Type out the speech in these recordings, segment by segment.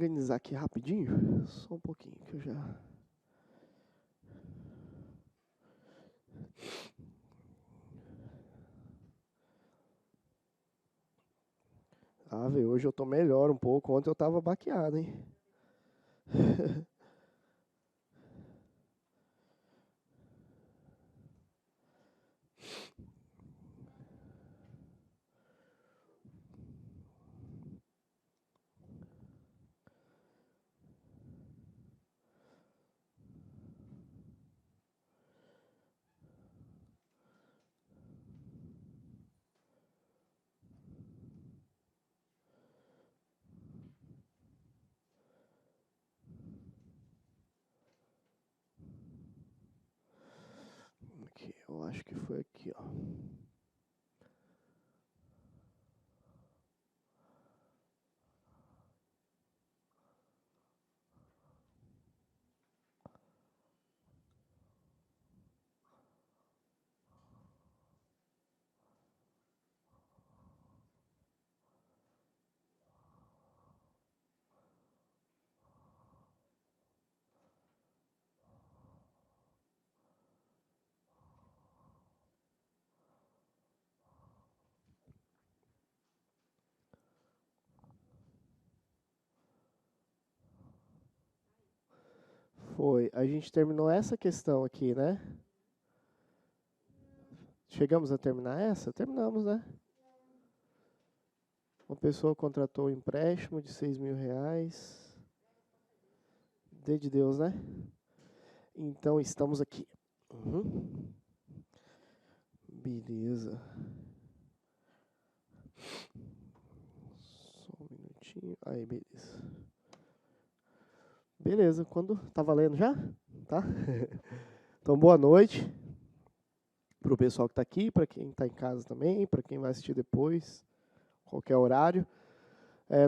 organizar aqui rapidinho, só um pouquinho que eu já... Ah, velho, hoje eu tô melhor um pouco. Ontem eu tava baqueado, hein? Aqui, eu acho que foi aqui, ó. Foi. A gente terminou essa questão aqui, né? Chegamos a terminar essa? Terminamos, né? Uma pessoa contratou um empréstimo de 6 mil reais. D de Deus, né? Então, estamos aqui. Uhum. Beleza. Só um minutinho. Aí, beleza. Beleza, quando tá valendo já? Tá? Então, boa noite para o pessoal que está aqui, para quem está em casa também, para quem vai assistir depois, qualquer horário.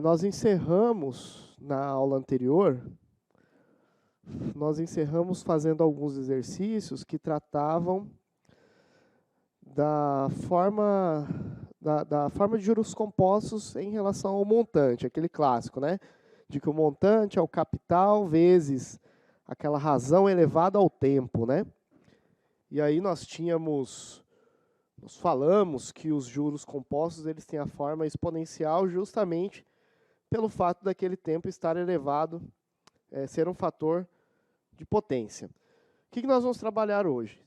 Nós encerramos na aula anterior, nós encerramos fazendo alguns exercícios que tratavam da forma de juros compostos em relação ao montante, aquele clássico, né? De que o montante é o capital vezes aquela razão elevada ao tempo, né? E aí nós falamos que os juros compostos eles têm a forma exponencial justamente pelo fato daquele tempo estar elevado, ser um fator de potência. O que nós vamos trabalhar hoje?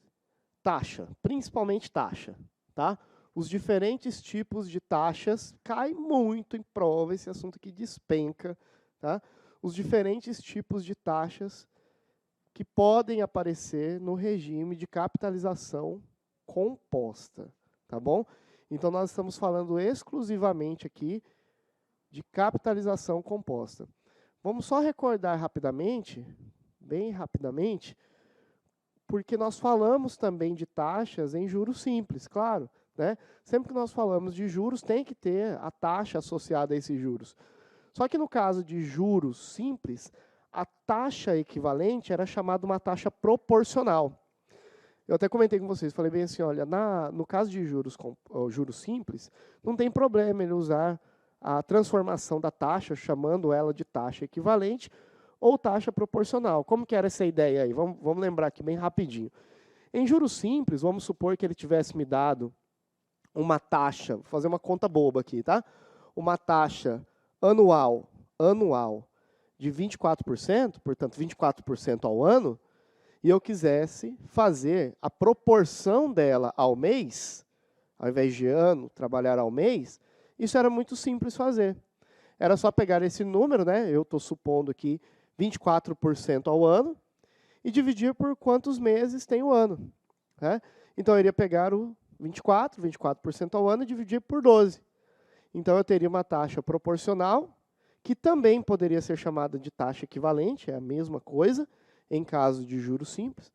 Taxa, principalmente taxa, tá? Os diferentes tipos de taxas, cai muito em prova esse assunto aqui despenca, tá? Os diferentes tipos de taxas que podem aparecer no regime de capitalização composta, tá bom? Então nós estamos falando exclusivamente aqui de capitalização composta. Vamos só recordar rapidamente, bem rapidamente, porque nós falamos também de taxas em juros simples, claro, né? Sempre que nós falamos de juros, tem que ter a taxa associada a esses juros. Só que no caso de juros simples, a taxa equivalente era chamada uma taxa proporcional. Eu até comentei com vocês, falei bem assim, olha, no caso de juros simples, não tem problema ele usar a transformação da taxa, chamando ela de taxa equivalente, ou taxa proporcional. Como que era essa ideia aí? Vamos lembrar aqui bem rapidinho. Em juros simples, vamos supor que ele tivesse me dado uma taxa, vou fazer uma conta boba aqui, tá? Uma taxa anual de 24%, portanto 24% ao ano, e eu quisesse fazer a proporção dela ao mês, ao invés de ano, trabalhar ao mês, isso era muito simples fazer. Era só pegar esse número, né? Eu estou supondo aqui 24% ao ano, e dividir por quantos meses tem o ano. Né? Então, eu iria pegar o 24% ao ano e dividir por 12. Então, eu teria uma taxa proporcional, que também poderia ser chamada de taxa equivalente, é a mesma coisa, em caso de juros simples.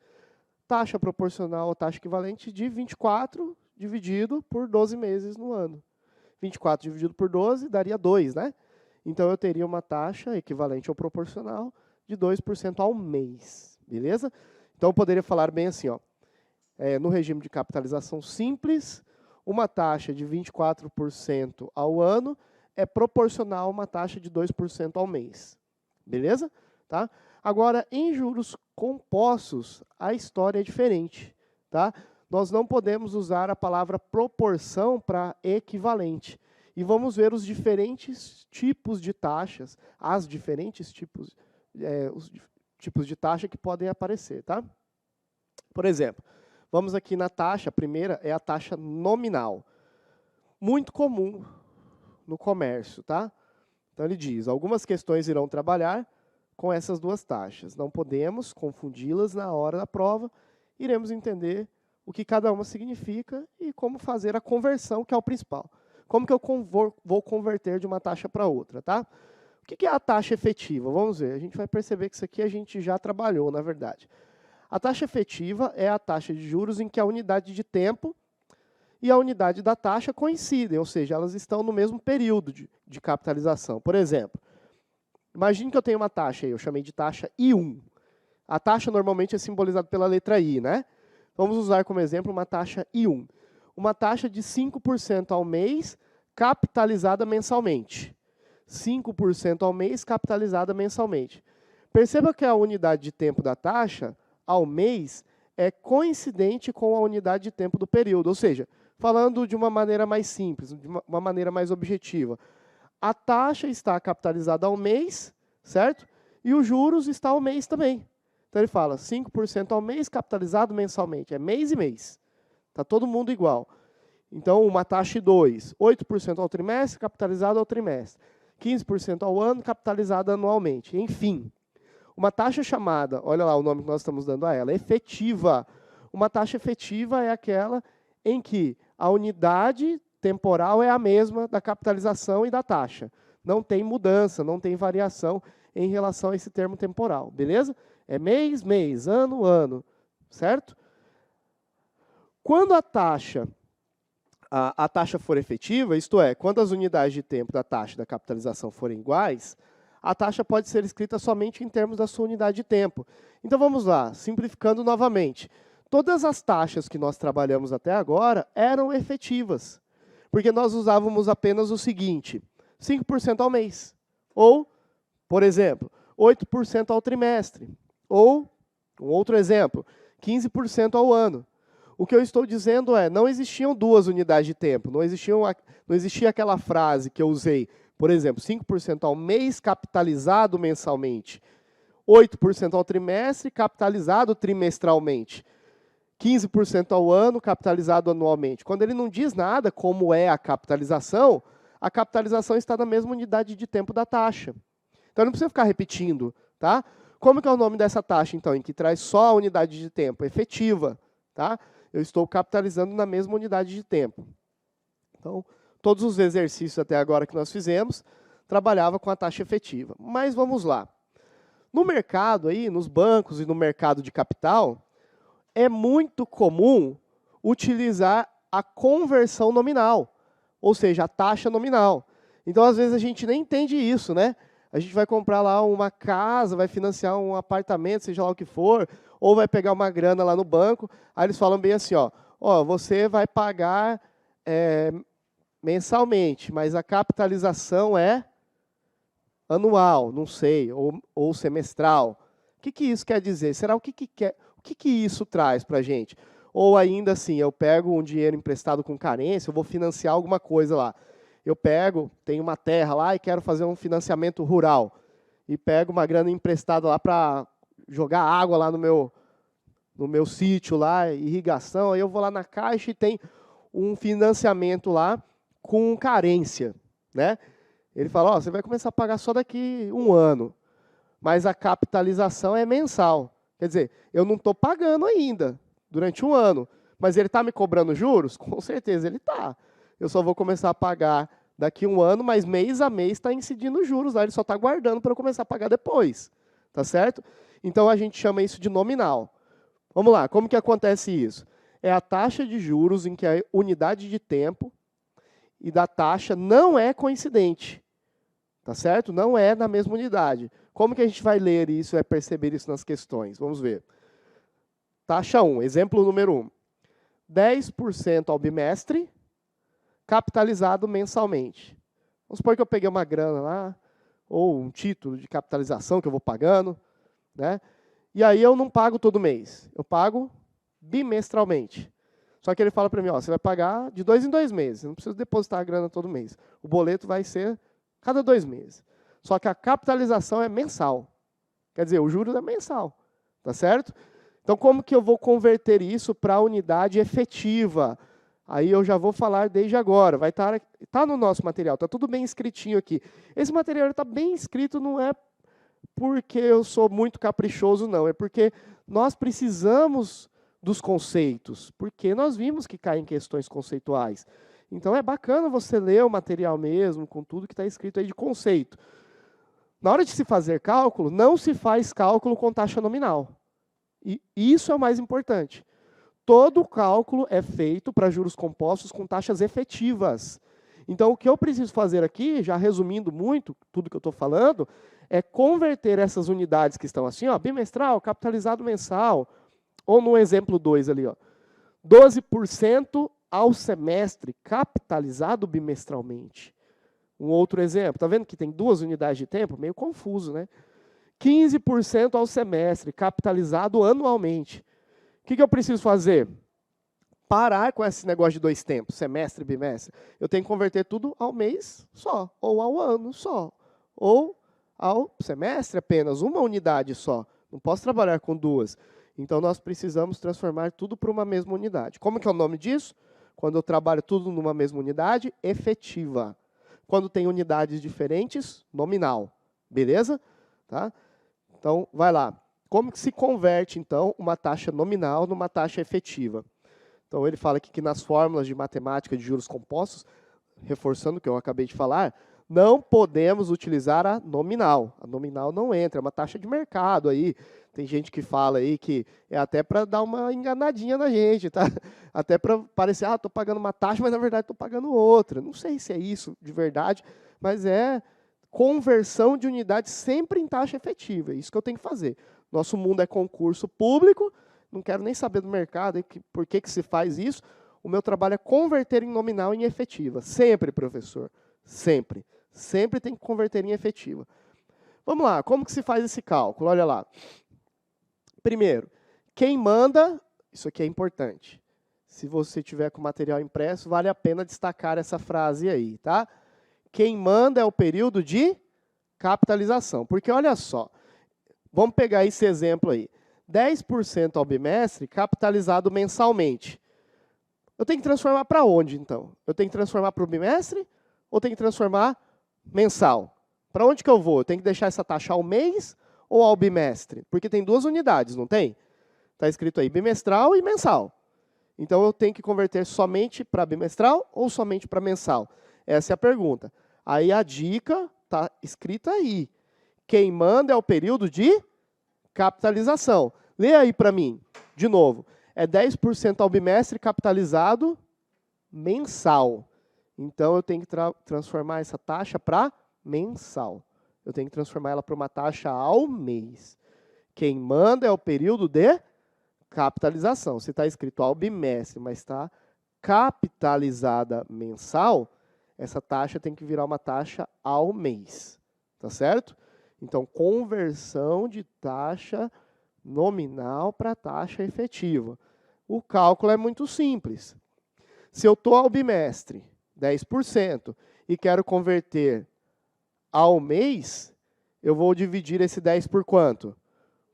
Taxa proporcional ou taxa equivalente de 24 dividido por 12 meses no ano. 24 dividido por 12 daria 2, né? Então, eu teria uma taxa equivalente ou proporcional de 2% ao mês, beleza? Então, eu poderia falar bem assim, ó, no regime de capitalização simples, uma taxa de 24% ao ano é proporcional a uma taxa de 2% ao mês. Beleza? Tá? Agora, em juros compostos, a história é diferente. Tá? Nós não podemos usar a palavra proporção para equivalente. E vamos ver os diferentes tipos de taxas, os tipos de taxa que podem aparecer. Tá? Por exemplo, vamos aqui na taxa, a primeira é a taxa nominal. Muito comum no comércio, tá? Então ele diz, algumas questões irão trabalhar com essas duas taxas. Não podemos confundi-las na hora da prova. Iremos entender o que cada uma significa e como fazer a conversão, que é o principal. Como que eu vou converter de uma taxa para outra, tá? O que é a taxa efetiva? Vamos ver, a gente vai perceber que isso aqui a gente já trabalhou, na verdade. A taxa efetiva é a taxa de juros em que a unidade de tempo e a unidade da taxa coincidem, ou seja, elas estão no mesmo período de capitalização. Por exemplo, imagine que eu tenho uma taxa aí, eu chamei de taxa I1. A taxa normalmente é simbolizada pela letra I, né? Vamos usar como exemplo uma taxa I1. Uma taxa de 5% ao mês, capitalizada mensalmente. 5% ao mês, capitalizada mensalmente. Perceba que a unidade de tempo da taxa, ao mês, é coincidente com a unidade de tempo do período, ou seja, falando de uma maneira mais simples, de uma maneira mais objetiva. A taxa está capitalizada ao mês, certo? E os juros está ao mês também. Então ele fala 5% ao mês, capitalizado mensalmente. É mês e mês. Está todo mundo igual. Então, uma taxa 2, 8% ao trimestre, capitalizado ao trimestre. 15% ao ano, capitalizado anualmente. Enfim, uma taxa chamada, olha lá o nome que nós estamos dando a ela, efetiva. Uma taxa efetiva é aquela em que a unidade temporal é a mesma da capitalização e da taxa. Não tem mudança, não tem variação em relação a esse termo temporal, beleza? É mês, mês, ano, ano, certo? Quando a taxa for efetiva, isto é, quando as unidades de tempo da taxa e da capitalização forem iguais, a taxa pode ser escrita somente em termos da sua unidade de tempo. Então vamos lá, simplificando novamente. Todas as taxas que nós trabalhamos até agora eram efetivas, porque nós usávamos apenas o seguinte, 5% ao mês, ou, por exemplo, 8% ao trimestre, ou, um outro exemplo, 15% ao ano. O que eu estou dizendo é, não existiam duas unidades de tempo, não existia aquela frase que eu usei, por exemplo, 5% ao mês capitalizado mensalmente, 8% ao trimestre capitalizado trimestralmente, 15% ao ano capitalizado anualmente. Quando ele não diz nada como é a capitalização está na mesma unidade de tempo da taxa. Então não precisa ficar repetindo, tá? Como que é o nome dessa taxa, então, em que traz só a unidade de tempo? Efetiva, tá? Eu estou capitalizando na mesma unidade de tempo. Então, todos os exercícios até agora que nós fizemos, trabalhava com a taxa efetiva. Mas vamos lá. No mercado, aí, nos bancos e no mercado de capital, é muito comum utilizar a conversão nominal, ou seja, a taxa nominal. Então, às vezes, a gente nem entende isso, né? A gente vai comprar lá uma casa, vai financiar um apartamento, seja lá o que for, ou vai pegar uma grana lá no banco, aí eles falam bem assim, ó, você vai pagar mensalmente, mas a capitalização é anual, não sei, ou semestral. O que isso quer dizer? Será o que isso traz para a gente? Ou ainda assim, eu pego um dinheiro emprestado com carência, eu vou financiar alguma coisa lá. Eu tenho uma terra lá e quero fazer um financiamento rural. E pego uma grana emprestada lá para jogar água lá no meu sítio, lá, irrigação. Aí eu vou lá na Caixa e tem um financiamento lá com carência, né? Ele fala, você vai começar a pagar só daqui 1 ano. Mas a capitalização é mensal. Quer dizer, eu não estou pagando ainda durante 1 ano. Mas ele está me cobrando juros? Com certeza ele está. Eu só vou começar a pagar daqui 1 ano, mas mês a mês está incidindo juros lá. Ele só está guardando para eu começar a pagar depois. Tá certo? Então, a gente chama isso de nominal. Vamos lá, como que acontece isso? É a taxa de juros em que a unidade de tempo e da taxa não é coincidente. Tá certo? Não é na mesma unidade. Como que a gente vai ler isso e perceber isso nas questões? Vamos ver. Taxa 1, exemplo número 1. 10% ao bimestre, capitalizado mensalmente. Vamos supor que eu peguei uma grana lá, ou um título de capitalização que eu vou pagando, né? E aí eu não pago todo mês, eu pago bimestralmente. Só que ele fala para mim, ó, você vai pagar de 2 em 2 meses, não precisa depositar a grana todo mês. O boleto vai ser cada 2 meses. Só que a capitalização é mensal. Quer dizer, o juros é mensal, tá certo? Então, como que eu vou converter isso para a unidade efetiva? Aí eu já vou falar desde agora. Vai estar tá no nosso material, está tudo bem escritinho aqui. Esse material está bem escrito, não é porque eu sou muito caprichoso, não. É porque nós precisamos dos conceitos, porque nós vimos que caem questões conceituais. Então, é bacana você ler o material mesmo, com tudo que está escrito aí de conceito. Na hora de se fazer cálculo, não se faz cálculo com taxa nominal. E isso é o mais importante. Todo cálculo é feito para juros compostos com taxas efetivas. Então, o que eu preciso fazer aqui, já resumindo muito tudo que eu estou falando, é converter essas unidades que estão assim, ó, bimestral, capitalizado mensal, ou no exemplo 2 ali, ó, 12% ao semestre, capitalizado bimestralmente. Um outro exemplo, tá vendo que tem 2 unidades de tempo? Meio confuso, né? 15% ao semestre, capitalizado anualmente. O que eu preciso fazer? Parar com esse negócio de 2 tempos, semestre e bimestre. Eu tenho que converter tudo ao mês só, ou ao ano só, ou ao semestre apenas, uma unidade só. Não posso trabalhar com 2. Então, nós precisamos transformar tudo para uma mesma unidade. Como que é o nome disso? Quando eu trabalho tudo numa mesma unidade, efetiva. Quando tem unidades diferentes, nominal. Beleza? Tá? Então, vai lá. Como que se converte, então, uma taxa nominal numa taxa efetiva? Então, ele fala aqui que nas fórmulas de matemática de juros compostos, reforçando o que eu acabei de falar, não podemos utilizar a nominal. A nominal não entra, é uma taxa de mercado aí. Tem gente que fala aí que é até para dar uma enganadinha na gente, tá? Até para parecer, estou pagando uma taxa, mas na verdade estou pagando outra. Não sei se é isso de verdade, mas é conversão de unidade sempre em taxa efetiva. É isso que eu tenho que fazer. Nosso mundo é concurso público, não quero nem saber do mercado, por que se faz isso. O meu trabalho é converter em nominal em efetiva. Sempre, professor. Sempre. Sempre tem que converter em efetiva. Vamos lá, como que se faz esse cálculo? Olha lá. Primeiro, quem manda, isso aqui é importante. Se você tiver com material impresso, vale a pena destacar essa frase aí, tá? Quem manda é o período de capitalização. Porque olha só, vamos pegar esse exemplo aí. 10% ao bimestre capitalizado mensalmente. Eu tenho que transformar para onde, então? Eu tenho que transformar para o bimestre ou tenho que transformar mensal? Para onde que eu vou? Eu tenho que deixar essa taxa ao mês ou ao bimestre? Porque tem 2 unidades, não tem? Está escrito aí bimestral e mensal. Então, eu tenho que converter somente para bimestral ou somente para mensal? Essa é a pergunta. Aí, a dica está escrita aí. Quem manda é o período de capitalização. Lê aí para mim, de novo. É 10% ao bimestre capitalizado mensal. Então, eu tenho que transformar essa taxa para mensal. Eu tenho que transformar ela para uma taxa ao mês. Quem manda é o período de capitalização. Se está escrito ao bimestre, mas está capitalizada mensal, essa taxa tem que virar uma taxa ao mês. Tá certo? Então, conversão de taxa nominal para taxa efetiva. O cálculo é muito simples. Se eu estou ao bimestre, 10%, e quero converter ao mês, eu vou dividir esse 10 por quanto?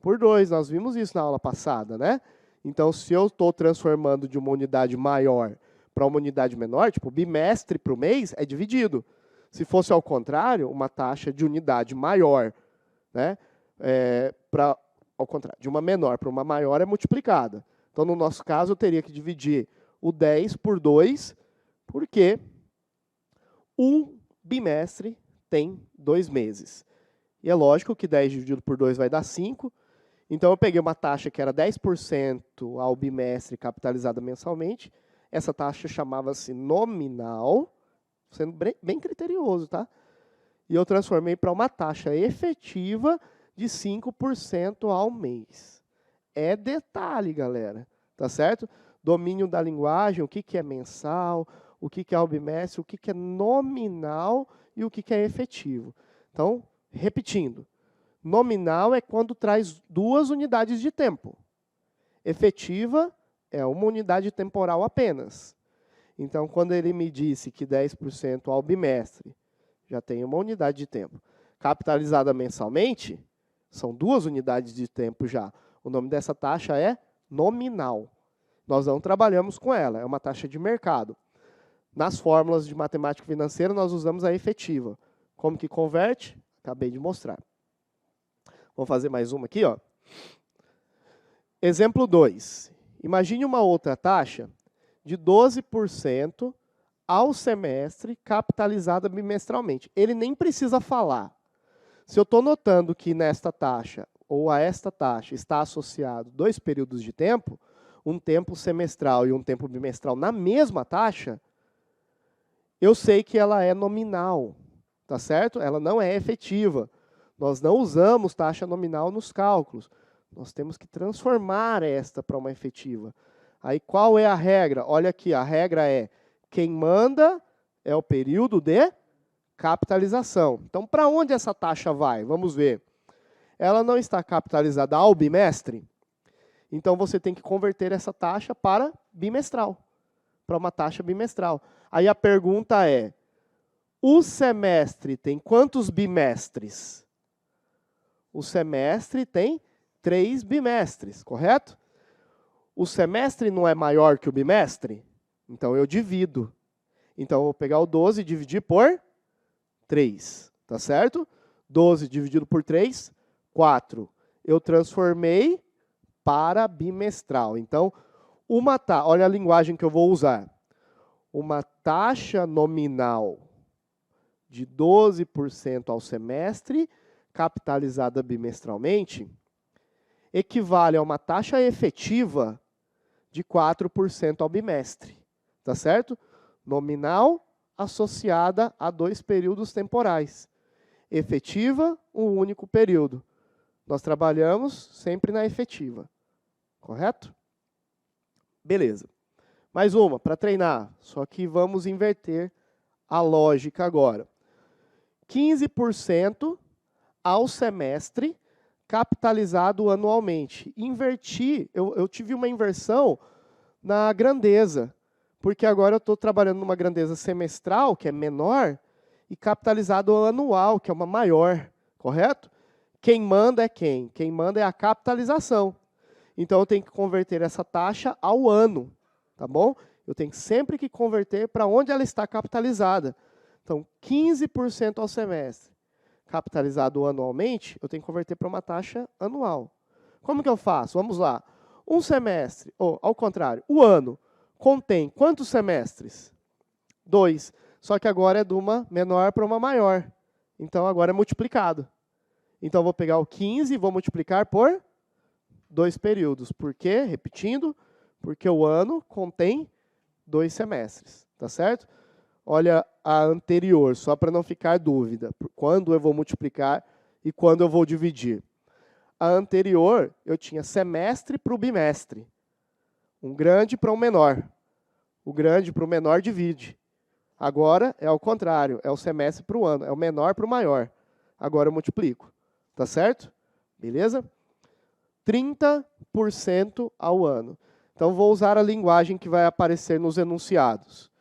Por 2, nós vimos isso na aula passada, né? Então, se eu estou transformando de uma unidade maior para uma unidade menor, tipo, bimestre para o mês, é dividido. Se fosse ao contrário, uma taxa de unidade maior, né? Ao contrário, de uma menor para uma maior é multiplicada. Então, no nosso caso, eu teria que dividir o 10 por 2, porque um bimestre tem 2 meses. E é lógico que 10 dividido por 2 vai dar 5. Então, eu peguei uma taxa que era 10% ao bimestre capitalizada mensalmente. Essa taxa chamava-se nominal, sendo bem criterioso, tá? E eu transformei para uma taxa efetiva de 5% ao mês. É detalhe, galera. Tá certo? Domínio da linguagem, o que é mensal, o que é ao bimestre, o que é nominal e o que é efetivo. Então, Repetindo, nominal é quando traz 2 unidades de tempo. Efetiva é uma unidade temporal apenas. Então, quando ele me disse que 10% ao bimestre, já tem uma unidade de tempo. Capitalizada mensalmente, são 2 unidades de tempo já. O nome dessa taxa é nominal. Nós não trabalhamos com ela, é uma taxa de mercado. Nas fórmulas de matemática financeira, nós usamos a efetiva. Como que converte? Acabei de mostrar. Vamos fazer mais uma aqui, ó. Exemplo 2. Imagine uma outra taxa de 12% ao semestre, capitalizada bimestralmente. Ele nem precisa falar. Se eu estou notando que nesta taxa, ou a esta taxa, está associado 2 períodos de tempo, um tempo semestral e um tempo bimestral na mesma taxa, eu sei que ela é nominal, tá certo? Ela não é efetiva. Nós não usamos taxa nominal nos cálculos. Nós temos que transformar esta para uma efetiva. Aí qual é a regra? Olha aqui, a regra é quem manda é o período de capitalização. Então, para onde essa taxa vai? Vamos ver. Ela não está capitalizada ao bimestre, então você tem que converter essa taxa para bimestral, para uma taxa bimestral. Aí a pergunta é, o semestre tem quantos bimestres? O semestre tem 3 bimestres, correto? O semestre não é maior que o bimestre? Então eu divido. Então eu vou pegar o 12 e dividir por 3, tá certo? 12 dividido por 3, 4. Eu transformei para bimestral. Então, olha a linguagem que eu vou usar. Uma taxa nominal de 12% ao semestre, capitalizada bimestralmente, equivale a uma taxa efetiva de 4% ao bimestre. Tá certo? Nominal associada a 2 períodos temporais. Efetiva, um único período. Nós trabalhamos sempre na efetiva. Correto? Beleza. Mais uma, para treinar. Só que vamos inverter a lógica agora. 15% ao semestre, capitalizado anualmente. Inverti, eu tive uma inversão na grandeza, porque agora eu estou trabalhando numa grandeza semestral, que é menor, e capitalizado anual, que é uma maior, correto? Quem manda é quem? Quem manda é a capitalização. Então, eu tenho que converter essa taxa ao ano, tá bom? Eu tenho sempre que converter para onde ela está capitalizada. Então, 15% ao semestre, capitalizado anualmente, eu tenho que converter para uma taxa anual. Como que eu faço? Vamos lá. Um semestre, ou ao contrário, o ano, contém quantos semestres? 2. Só que agora é de uma menor para uma maior. Então, agora é multiplicado. Então, eu vou pegar o 15 e vou multiplicar por 2 períodos. Por quê? Repetindo, porque o ano contém 2 semestres. Tá certo? Olha a anterior, só para não ficar dúvida. Quando eu vou multiplicar e quando eu vou dividir. A anterior, eu tinha semestre para o bimestre. Um grande para um menor. O grande para o menor divide. Agora é ao contrário, é o semestre para o ano, é o menor para o maior. Agora eu multiplico. Tá certo? Beleza? 30% ao ano. Então, vou usar a linguagem que vai aparecer nos enunciados.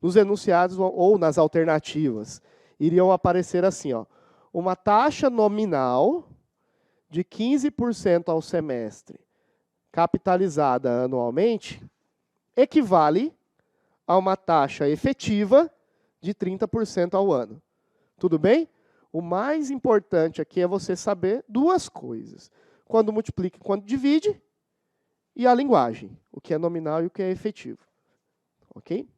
Nos enunciados ou nas alternativas, iriam aparecer assim, ó, uma taxa nominal de 15% ao semestre, capitalizada anualmente, equivale a uma taxa efetiva de 30% ao ano. Tudo bem? O mais importante aqui é você saber 2 coisas. Quando multiplica e quando divide, e a linguagem, o que é nominal e o que é efetivo. Ok?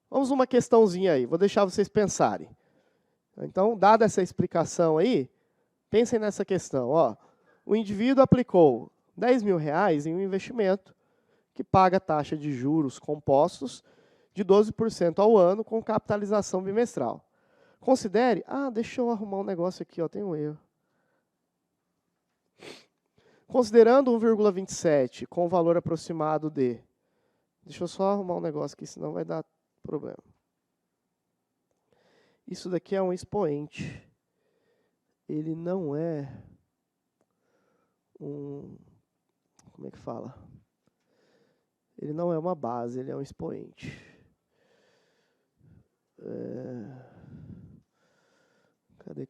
Vamos uma questãozinha aí, vou deixar vocês pensarem. Então, dada essa explicação aí, pensem nessa questão. Ó, o indivíduo aplicou R$10.000 em um investimento que paga taxa de juros compostos de 12% ao ano com capitalização bimestral. Considere... deixa eu arrumar um negócio aqui, ó, tem um erro. Considerando 1,27 com o valor aproximado de... Deixa eu só arrumar um negócio aqui, senão vai dar problema. Isso daqui é um expoente. Ele não é um... Como é que fala? Ele não é uma base, ele é um expoente. Cadê?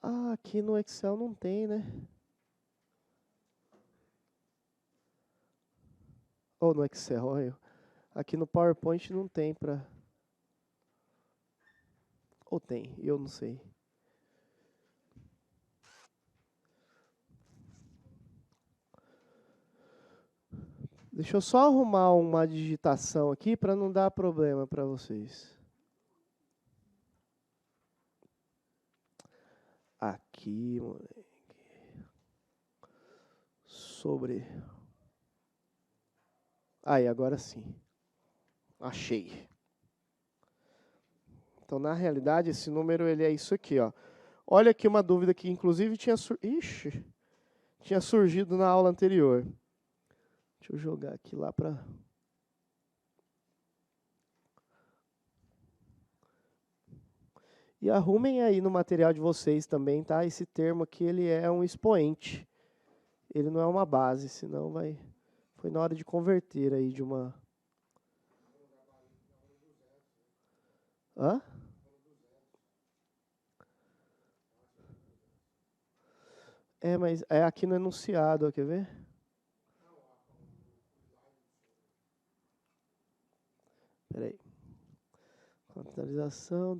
Aqui no Excel não tem, né? Ou no Excel, olha. Aqui no PowerPoint não tem para... Ou tem, eu não sei. Deixa eu só arrumar uma digitação aqui para não dar problema para vocês. Aqui, moleque. Sobre... Aí, agora sim. Achei. Então, na realidade, esse número ele é isso aqui, ó. Olha aqui uma dúvida que, inclusive, tinha surgido na aula anterior. Deixa eu jogar aqui lá para... E arrumem aí no material de vocês também, tá? Esse termo aqui, ele é um expoente. Ele não é uma base, senão vai... Foi na hora de converter aí de uma... Hã? Mas é aqui no enunciado, ó, quer ver? Peraí. Atualização,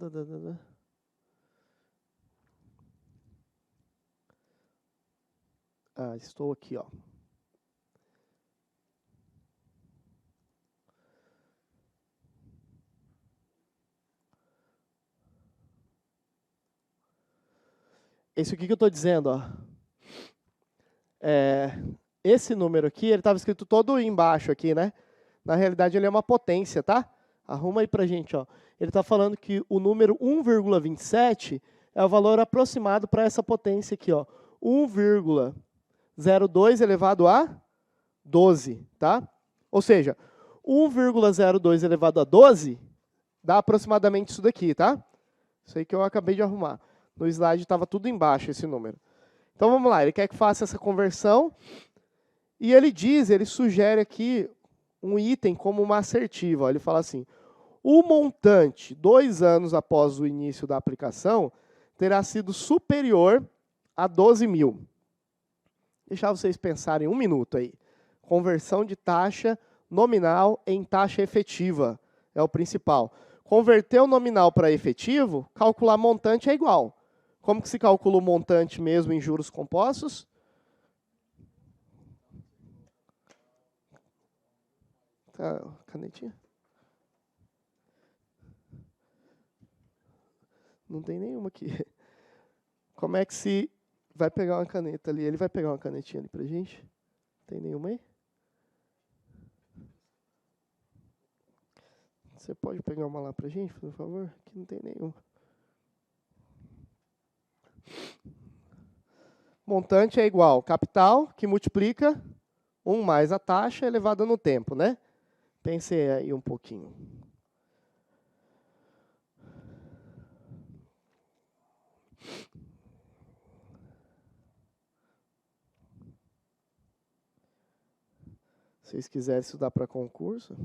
estou aqui, ó. Esse aqui que eu estou dizendo, ó. Esse número aqui, ele estava escrito todo embaixo aqui, né? Na realidade, ele é uma potência, tá? Arruma aí pra gente, ó. Ele está falando que o número 1,27 é o valor aproximado para essa potência aqui, ó. 1,02 elevado a 12, tá? Ou seja, 1,02 elevado a 12 dá aproximadamente isso daqui, tá? Isso aí que eu acabei de arrumar. No slide estava tudo embaixo esse número. Então vamos lá, ele quer que faça essa conversão. E ele sugere aqui um item como uma assertiva. Ele fala assim, o montante, 2 anos após o início da aplicação, terá sido superior a 12 mil. Deixar vocês pensarem 1 minuto aí. Conversão de taxa nominal em taxa efetiva é o principal. Converter o nominal para efetivo, calcular montante é igual. Como que se calcula o montante mesmo em juros compostos? Tá, canetinha? Não tem nenhuma aqui. Como é que se... Vai pegar uma caneta ali. Ele vai pegar uma canetinha ali pra gente? Tem nenhuma aí? Você pode pegar uma lá pra gente, por favor? Aqui não tem nenhuma. Montante é igual capital, que multiplica 1 mais a taxa elevada no tempo, né? Pensei aí um pouquinho. Se vocês quiserem estudar para concurso...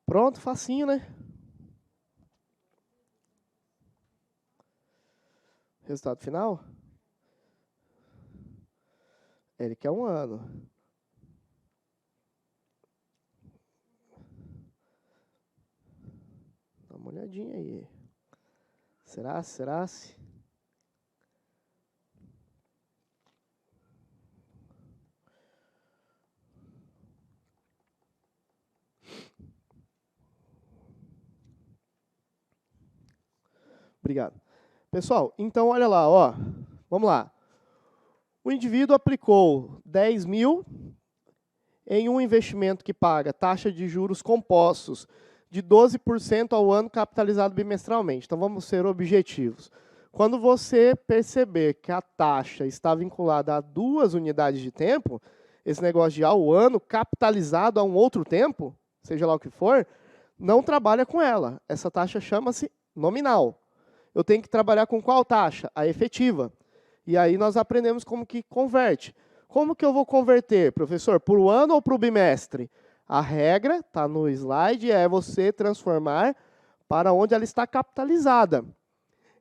Pronto, facinho, né? Resultado final? Ele quer 1 ano. olhadinha aí. Será? Será-se? Obrigado. Pessoal, então olha lá, ó. Vamos lá. O indivíduo aplicou 10 mil em um investimento que paga taxa de juros compostos de 12% ao ano capitalizado bimestralmente. Então vamos ser objetivos. Quando você perceber que a taxa está vinculada a 2 unidades de tempo, esse negócio de ao ano capitalizado a um outro tempo, seja lá o que for, não trabalha com ela. Essa taxa chama-se nominal. Eu tenho que trabalhar com qual taxa? A efetiva. E aí nós aprendemos como que converte. Como que eu vou converter, professor? Por o ano ou para o bimestre? A regra, está no slide, é você transformar para onde ela está capitalizada.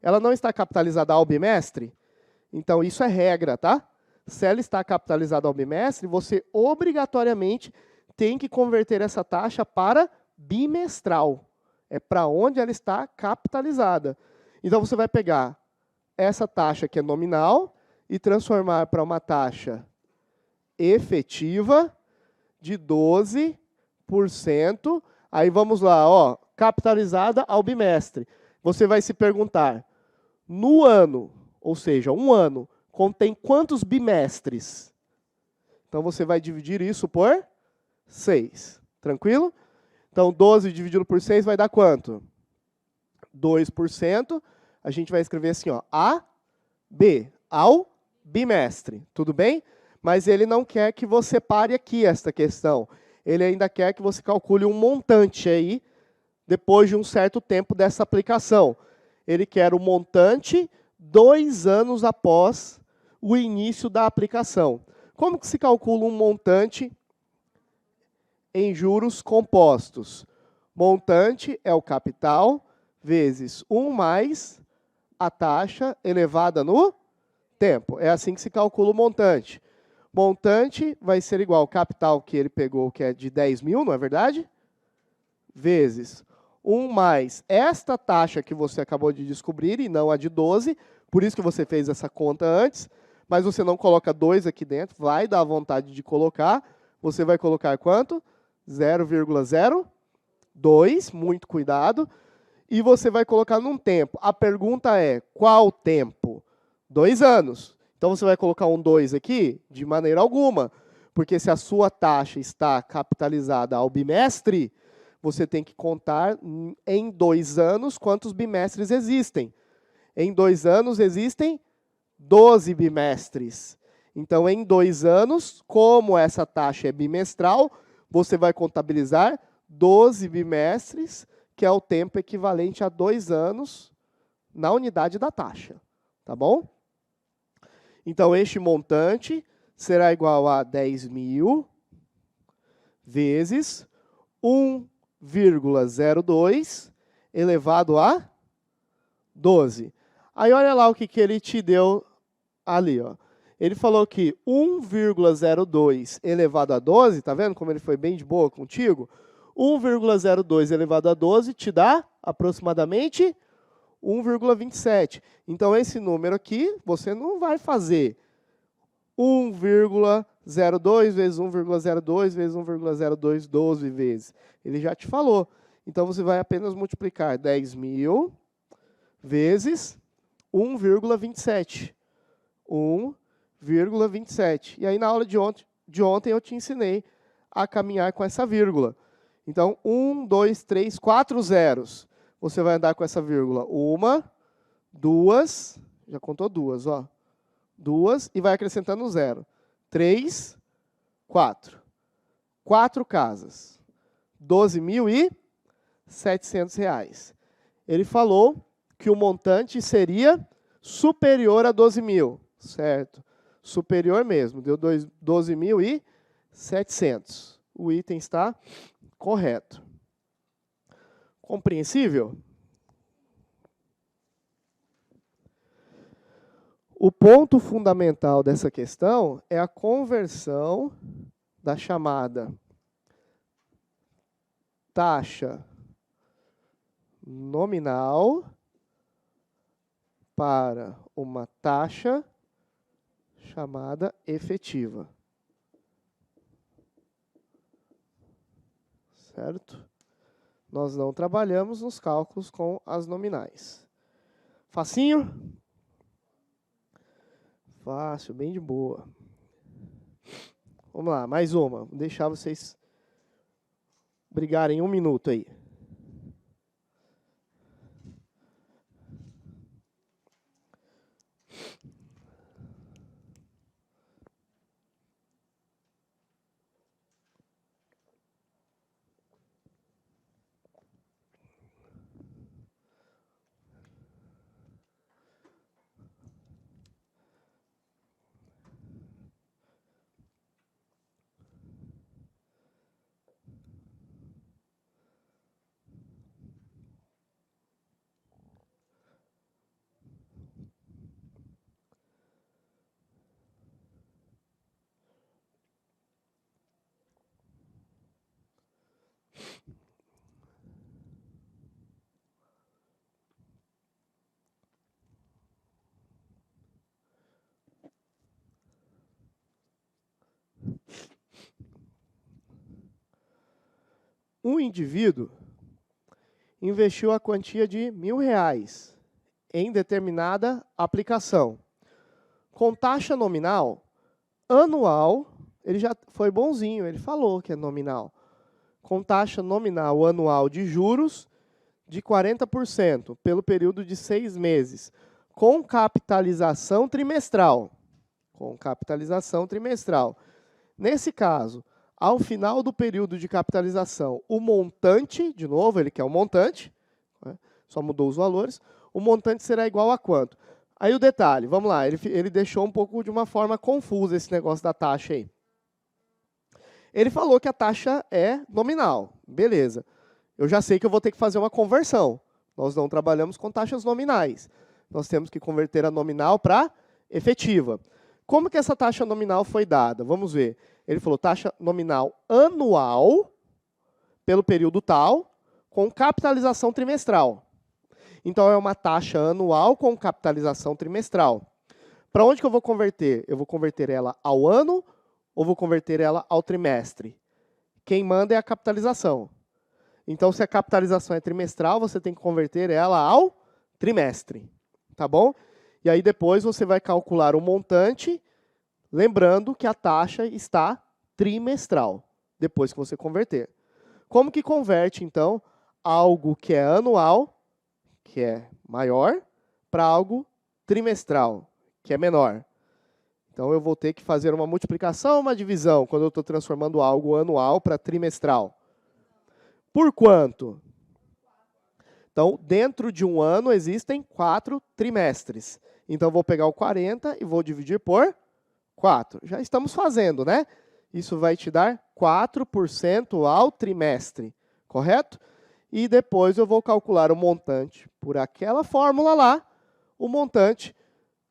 Ela não está capitalizada ao bimestre? Então, isso é regra, tá? Se ela está capitalizada ao bimestre, você obrigatoriamente tem que converter essa taxa para bimestral. É para onde ela está capitalizada. Então, você vai pegar essa taxa que é nominal e transformar para uma taxa efetiva de 12%. Aí vamos lá, ó, capitalizada ao bimestre. Você vai se perguntar, no ano, ou seja, um ano, contém quantos bimestres? Então você vai dividir isso por 6. Tranquilo? Então 12 dividido por 6 vai dar quanto? 2%. A gente vai escrever assim, ó, A, B, ao bimestre. Tudo bem? Mas ele não quer que você pare aqui esta questão. Ele ainda quer que você calcule um montante aí, depois de um certo tempo dessa aplicação. Ele quer o montante 2 anos após o início da aplicação. Como que se calcula um montante em juros compostos? Montante é o capital vezes 1 mais a taxa elevada no tempo. É assim que se calcula o montante. Montante vai ser igual ao capital que ele pegou, que é de 10 mil, não é verdade? Vezes 1 mais esta taxa que você acabou de descobrir, e não a de 12, por isso que você fez essa conta antes, mas você não coloca 2 aqui dentro, vai dar vontade de colocar, você vai colocar quanto? 0,02, muito cuidado, e você vai colocar num tempo. A pergunta é, qual tempo? 2 anos. Então, você vai colocar um 2 aqui? De maneira alguma. Porque se a sua taxa está capitalizada ao bimestre, você tem que contar em 2 anos quantos bimestres existem. Em 2 anos existem 12 bimestres. Então, em 2 anos, como essa taxa é bimestral, você vai contabilizar 12 bimestres, que é o tempo equivalente a 2 anos na unidade da taxa. Tá bom? Então, este montante será igual a 10 mil vezes 1,02 elevado a 12. Aí, olha lá o que ele te deu ali. Ó. Ele falou que 1,02 elevado a 12, tá vendo como ele foi bem de boa contigo? 1,02 elevado a 12 te dá aproximadamente 1,27. Então, esse número aqui, você não vai fazer 1,02 vezes 1,02 vezes 1,02, 12 vezes. Ele já te falou. Então, você vai apenas multiplicar 10 mil vezes 1,27. 1,27. E aí, na aula de ontem, eu te ensinei a caminhar com essa vírgula. Então, 1, 2, 3, 4 zeros. Você vai andar com essa vírgula. 1, 2, já contou 2, ó. 2 e vai acrescentando 0. 3, 4. 4 casas. R$12.700. Ele falou que o montante seria superior a 12 mil. Certo. Superior mesmo. Deu 12.700. O item está correto. Compreensível? O ponto fundamental dessa questão é a conversão da chamada taxa nominal para uma taxa chamada efetiva. Certo? Nós não trabalhamos nos cálculos com as nominais. Facinho? Fácil, bem de boa. Vamos lá, mais uma. Vou deixar vocês brigarem 1 minuto aí. Um indivíduo investiu a quantia de R$1.000 em determinada aplicação. Com taxa nominal anual, ele já foi bonzinho, ele falou que é nominal. Com taxa nominal anual de juros de 40% pelo período de 6 meses, com capitalização trimestral. Com capitalização trimestral. Nesse caso, ao final do período de capitalização, o montante, de novo, ele quer o montante, né, só mudou os valores, o montante será igual a quanto? Aí o detalhe, vamos lá, ele deixou um pouco de uma forma confusa esse negócio da taxa aí. Ele falou que a taxa é nominal, beleza. Eu já sei que eu vou ter que fazer uma conversão. Nós não trabalhamos com taxas nominais. Nós temos que converter a nominal para efetiva. Como que essa taxa nominal foi dada? Vamos ver. Ele falou taxa nominal anual, pelo período tal, com capitalização trimestral. Então, é uma taxa anual com capitalização trimestral. Para onde que eu vou converter? Eu vou converter ela ao ano ou vou converter ela ao trimestre? Quem manda é a capitalização. Então, se a capitalização é trimestral, você tem que converter ela ao trimestre. Tá bom? E aí, depois, você vai calcular o montante, lembrando que a taxa está trimestral, depois que você converter. Como que converte, então, algo que é anual, que é maior, para algo trimestral, que é menor? Então, eu vou ter que fazer uma multiplicação, uma divisão, quando eu estou transformando algo anual para trimestral. Por quanto? Então, dentro de um ano, existem 4 trimestres. Então, eu vou pegar o 40 e vou dividir por 4. Já estamos fazendo, né? Isso vai te dar 4% ao trimestre, correto? E depois eu vou calcular o montante por aquela fórmula lá, o montante,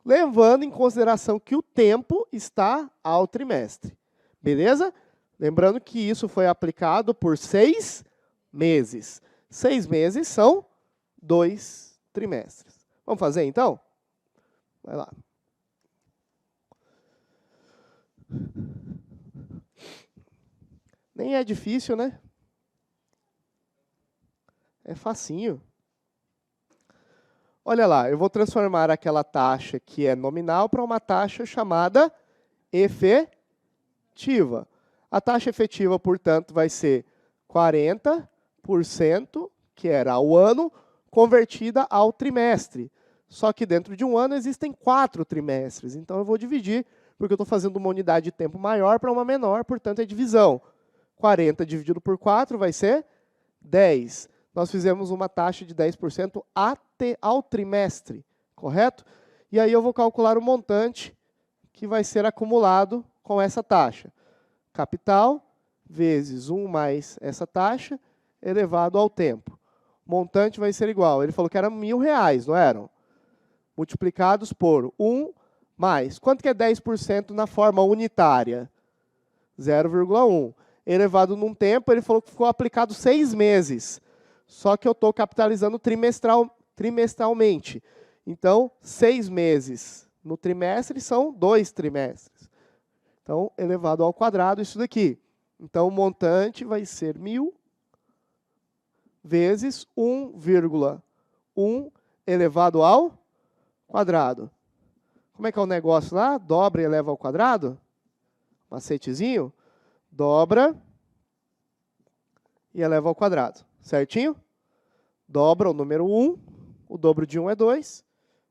levando em consideração que o tempo está ao trimestre. Beleza? Lembrando que isso foi aplicado por 6 meses. 6 meses são 2 trimestres. Vamos fazer, então? Vai lá. Nem é difícil, né? É facinho. Olha lá, eu vou transformar aquela taxa que é nominal para uma taxa chamada efetiva. A taxa efetiva, portanto, vai ser 40%, que era ao ano, convertida ao trimestre. Só que dentro de um ano existem 4 trimestres. Então, eu vou dividir, porque eu estou fazendo uma unidade de tempo maior para uma menor, portanto, é divisão. 40 dividido por 4 vai ser 10. Nós fizemos uma taxa de 10% ao trimestre, correto? E aí eu vou calcular o montante que vai ser acumulado com essa taxa. Capital vezes 1 mais essa taxa elevado ao tempo. O montante vai ser igual. Ele falou que eram R$1.000, não eram? Multiplicados por 1 mais. Quanto que é 10% na forma unitária? 0,1. Elevado num tempo, ele falou que ficou aplicado 6 meses. só que eu estou capitalizando trimestralmente. Então, 6 meses no trimestre são 2 trimestres. Então, elevado ao quadrado, isso daqui. Então, o montante vai ser 1.000 vezes 1,1 elevado ao quadrado. Como é que é o negócio lá? Dobra e eleva ao quadrado? Macetezinho? Dobra e eleva ao quadrado. Certinho? Dobra o número 1, o dobro de 1 é 2,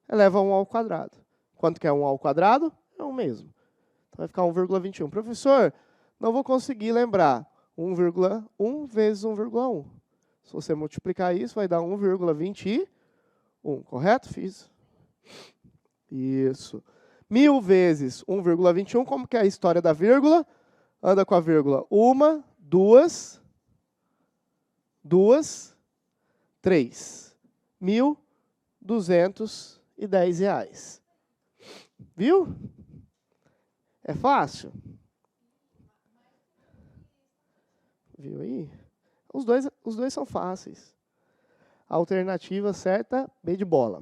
eleva 1 ao quadrado. Quanto que é 1 ao quadrado? É 1 mesmo. Então vai ficar 1,21. Professor, não vou conseguir lembrar. 1,1 vezes 1,1. Se você multiplicar isso, vai dar 1,21. Correto? Fiz. Isso. 1.000 vezes 1,21. Como que é a história da vírgula? Anda com a vírgula. 1, 2, 3. R$ 1.210. Viu? É fácil? Viu aí? Os dois são fáceis. A alternativa certa, B de bola.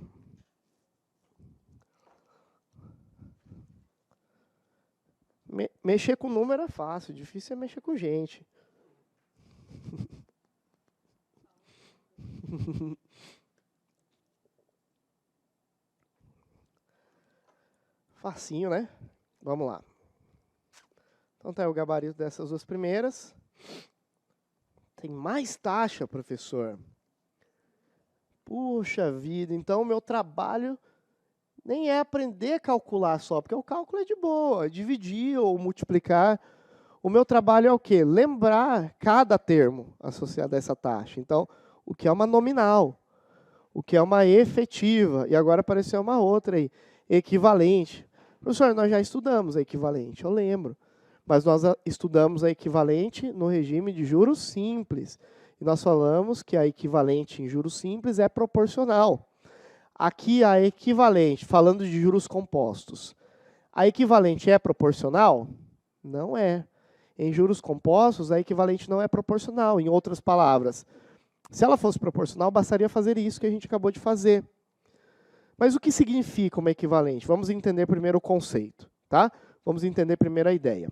Mexer com número é fácil, difícil é mexer com gente. Facinho, né? Vamos lá. Então tá aí o gabarito dessas duas primeiras. Tem mais taxa, professor? Puxa vida, então o meu trabalho nem é aprender a calcular só, porque o cálculo é de boa, dividir ou multiplicar. O meu trabalho é o quê? Lembrar cada termo associado a essa taxa. Então, o que é uma nominal, o que é uma efetiva, e agora apareceu uma outra aí, equivalente. Professor, nós já estudamos a equivalente, eu lembro. Mas nós estudamos a equivalente no regime de juros simples. E nós falamos que a equivalente em juros simples é proporcional. Aqui a equivalente, falando de juros compostos, a equivalente é proporcional? Não é. Em juros compostos, a equivalente não é proporcional. Em outras palavras, se ela fosse proporcional, bastaria fazer isso que a gente acabou de fazer. Mas o que significa uma equivalente? Vamos entender primeiro o conceito, tá? Vamos entender primeiro a ideia.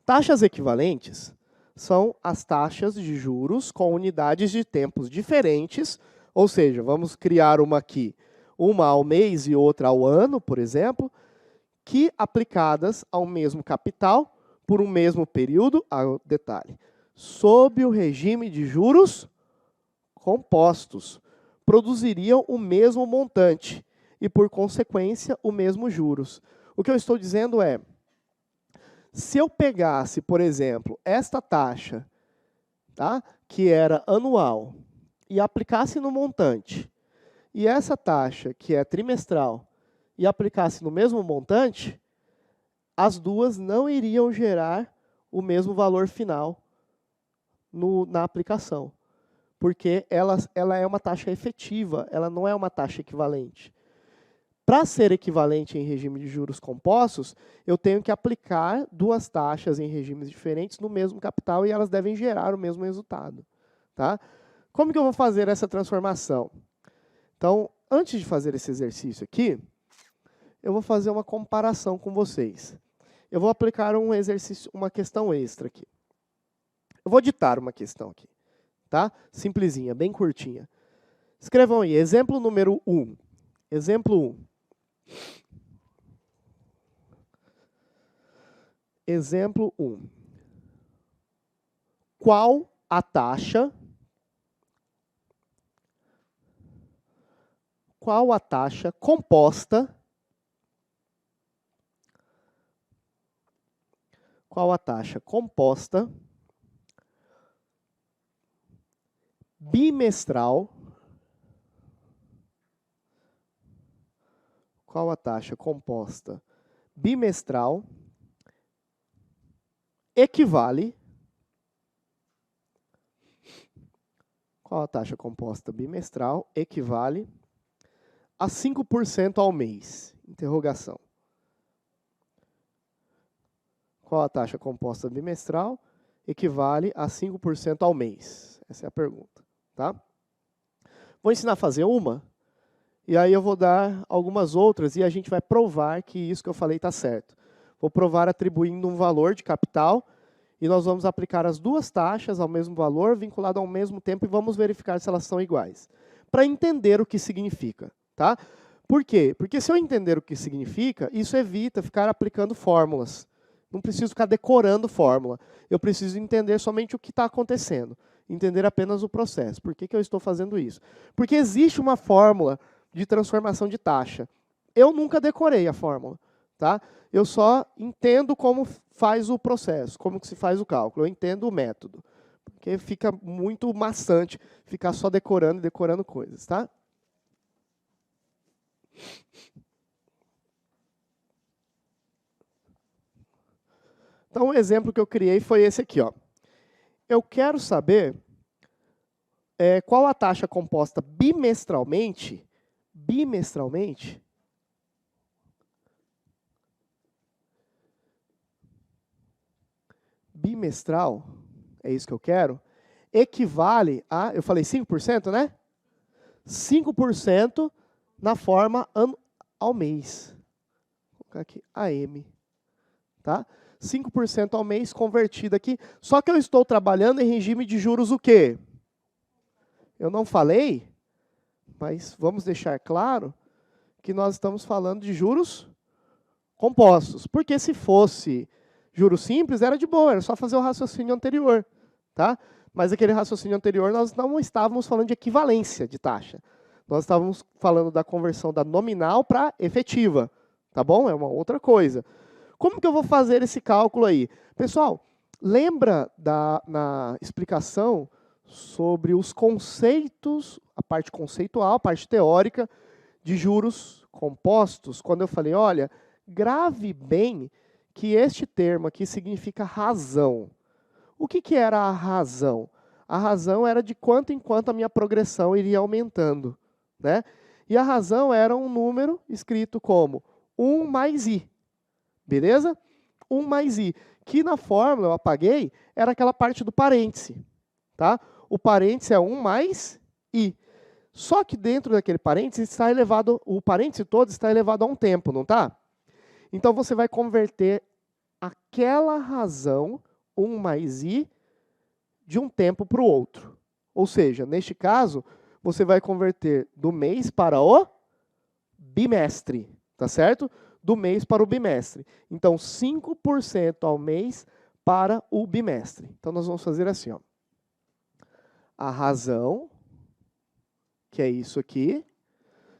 Taxas equivalentes são as taxas de juros com unidades de tempos diferentes, ou seja, vamos criar uma aqui, uma ao mês e outra ao ano, por exemplo, que aplicadas ao mesmo capital por um mesmo período, detalhe, sob o regime de juros compostos, produziriam o mesmo montante e, por consequência, o mesmo juros. O que eu estou dizendo é, se eu pegasse, por exemplo, esta taxa, tá, que era anual, e aplicasse no montante, e essa taxa, que é trimestral, e aplicasse no mesmo montante, as duas não iriam gerar o mesmo valor final na aplicação. Porque ela é uma taxa efetiva, ela não é uma taxa equivalente. Para ser equivalente em regime de juros compostos, eu tenho que aplicar duas taxas em regimes diferentes no mesmo capital e elas devem gerar o mesmo resultado. Tá? Como que eu vou fazer essa transformação? Então, antes de fazer esse exercício aqui, eu vou fazer uma comparação com vocês. Eu vou aplicar um exercício, uma questão extra aqui. Eu vou ditar uma questão aqui. Tá? Simplesinha, bem curtinha. Escrevam aí, exemplo número 1. Exemplo 1. Exemplo 1. Qual a taxa composta bimestral equivale a 5% ao mês? Interrogação. Qual a taxa composta bimestral equivale a 5% ao mês? Essa é a pergunta. Tá? Vou ensinar a fazer uma, e aí eu vou dar algumas outras, e a gente vai provar que isso que eu falei está certo. Vou provar atribuindo um valor de capital, e nós vamos aplicar as duas taxas ao mesmo valor, vinculado ao mesmo tempo, e vamos verificar se elas são iguais. Para entender o que significa. Tá? Por quê? Porque se eu entender o que significa, isso evita ficar aplicando fórmulas. Não preciso ficar decorando fórmula. Eu preciso entender somente o que está acontecendo. Entender apenas o processo. Por que eu estou fazendo isso? Porque existe uma fórmula de transformação de taxa. Eu nunca decorei a fórmula. Tá? Eu só entendo como faz o processo, como que se faz o cálculo. Eu entendo o método. Porque fica muito maçante ficar só decorando e decorando coisas. Tá? Então, o exemplo que eu criei foi esse aqui. Ó. Eu quero saber qual a taxa composta bimestral, é isso que eu quero, equivale a, eu falei 5%, né? 5% na forma ao mês. Vou colocar aqui AM. Tá? 5% ao mês convertido aqui. Só que eu estou trabalhando em regime de juros o quê? Eu não falei, mas vamos deixar claro que nós estamos falando de juros compostos. Porque se fosse juros simples, era de boa, era só fazer o raciocínio anterior. Tá? Mas aquele raciocínio anterior, nós não estávamos falando de equivalência de taxa. Nós estávamos falando da conversão da nominal para efetiva. Tá bom? É uma outra coisa. Como que eu vou fazer esse cálculo aí? Pessoal, lembra na explicação sobre os conceitos, a parte conceitual, a parte teórica de juros compostos, quando eu falei, olha, grave bem que este termo aqui significa razão. O que era a razão? A razão era de quanto em quanto a minha progressão iria aumentando. Né? E a razão era um número escrito como 1 mais i. Beleza? 1 mais i. Que na fórmula, eu apaguei, era aquela parte do parêntese. Tá? O parêntese é 1 mais i. Só que dentro daquele parêntese, está elevado, o parêntese todo está elevado a um tempo, não está? Então, você vai converter aquela razão, 1 mais i, de um tempo para o outro. Ou seja, neste caso, você vai converter do mês para o bimestre. Tá certo? Do mês para o bimestre. Então, 5% ao mês para o bimestre. Então, nós vamos fazer assim. Ó. A razão, que é isso aqui.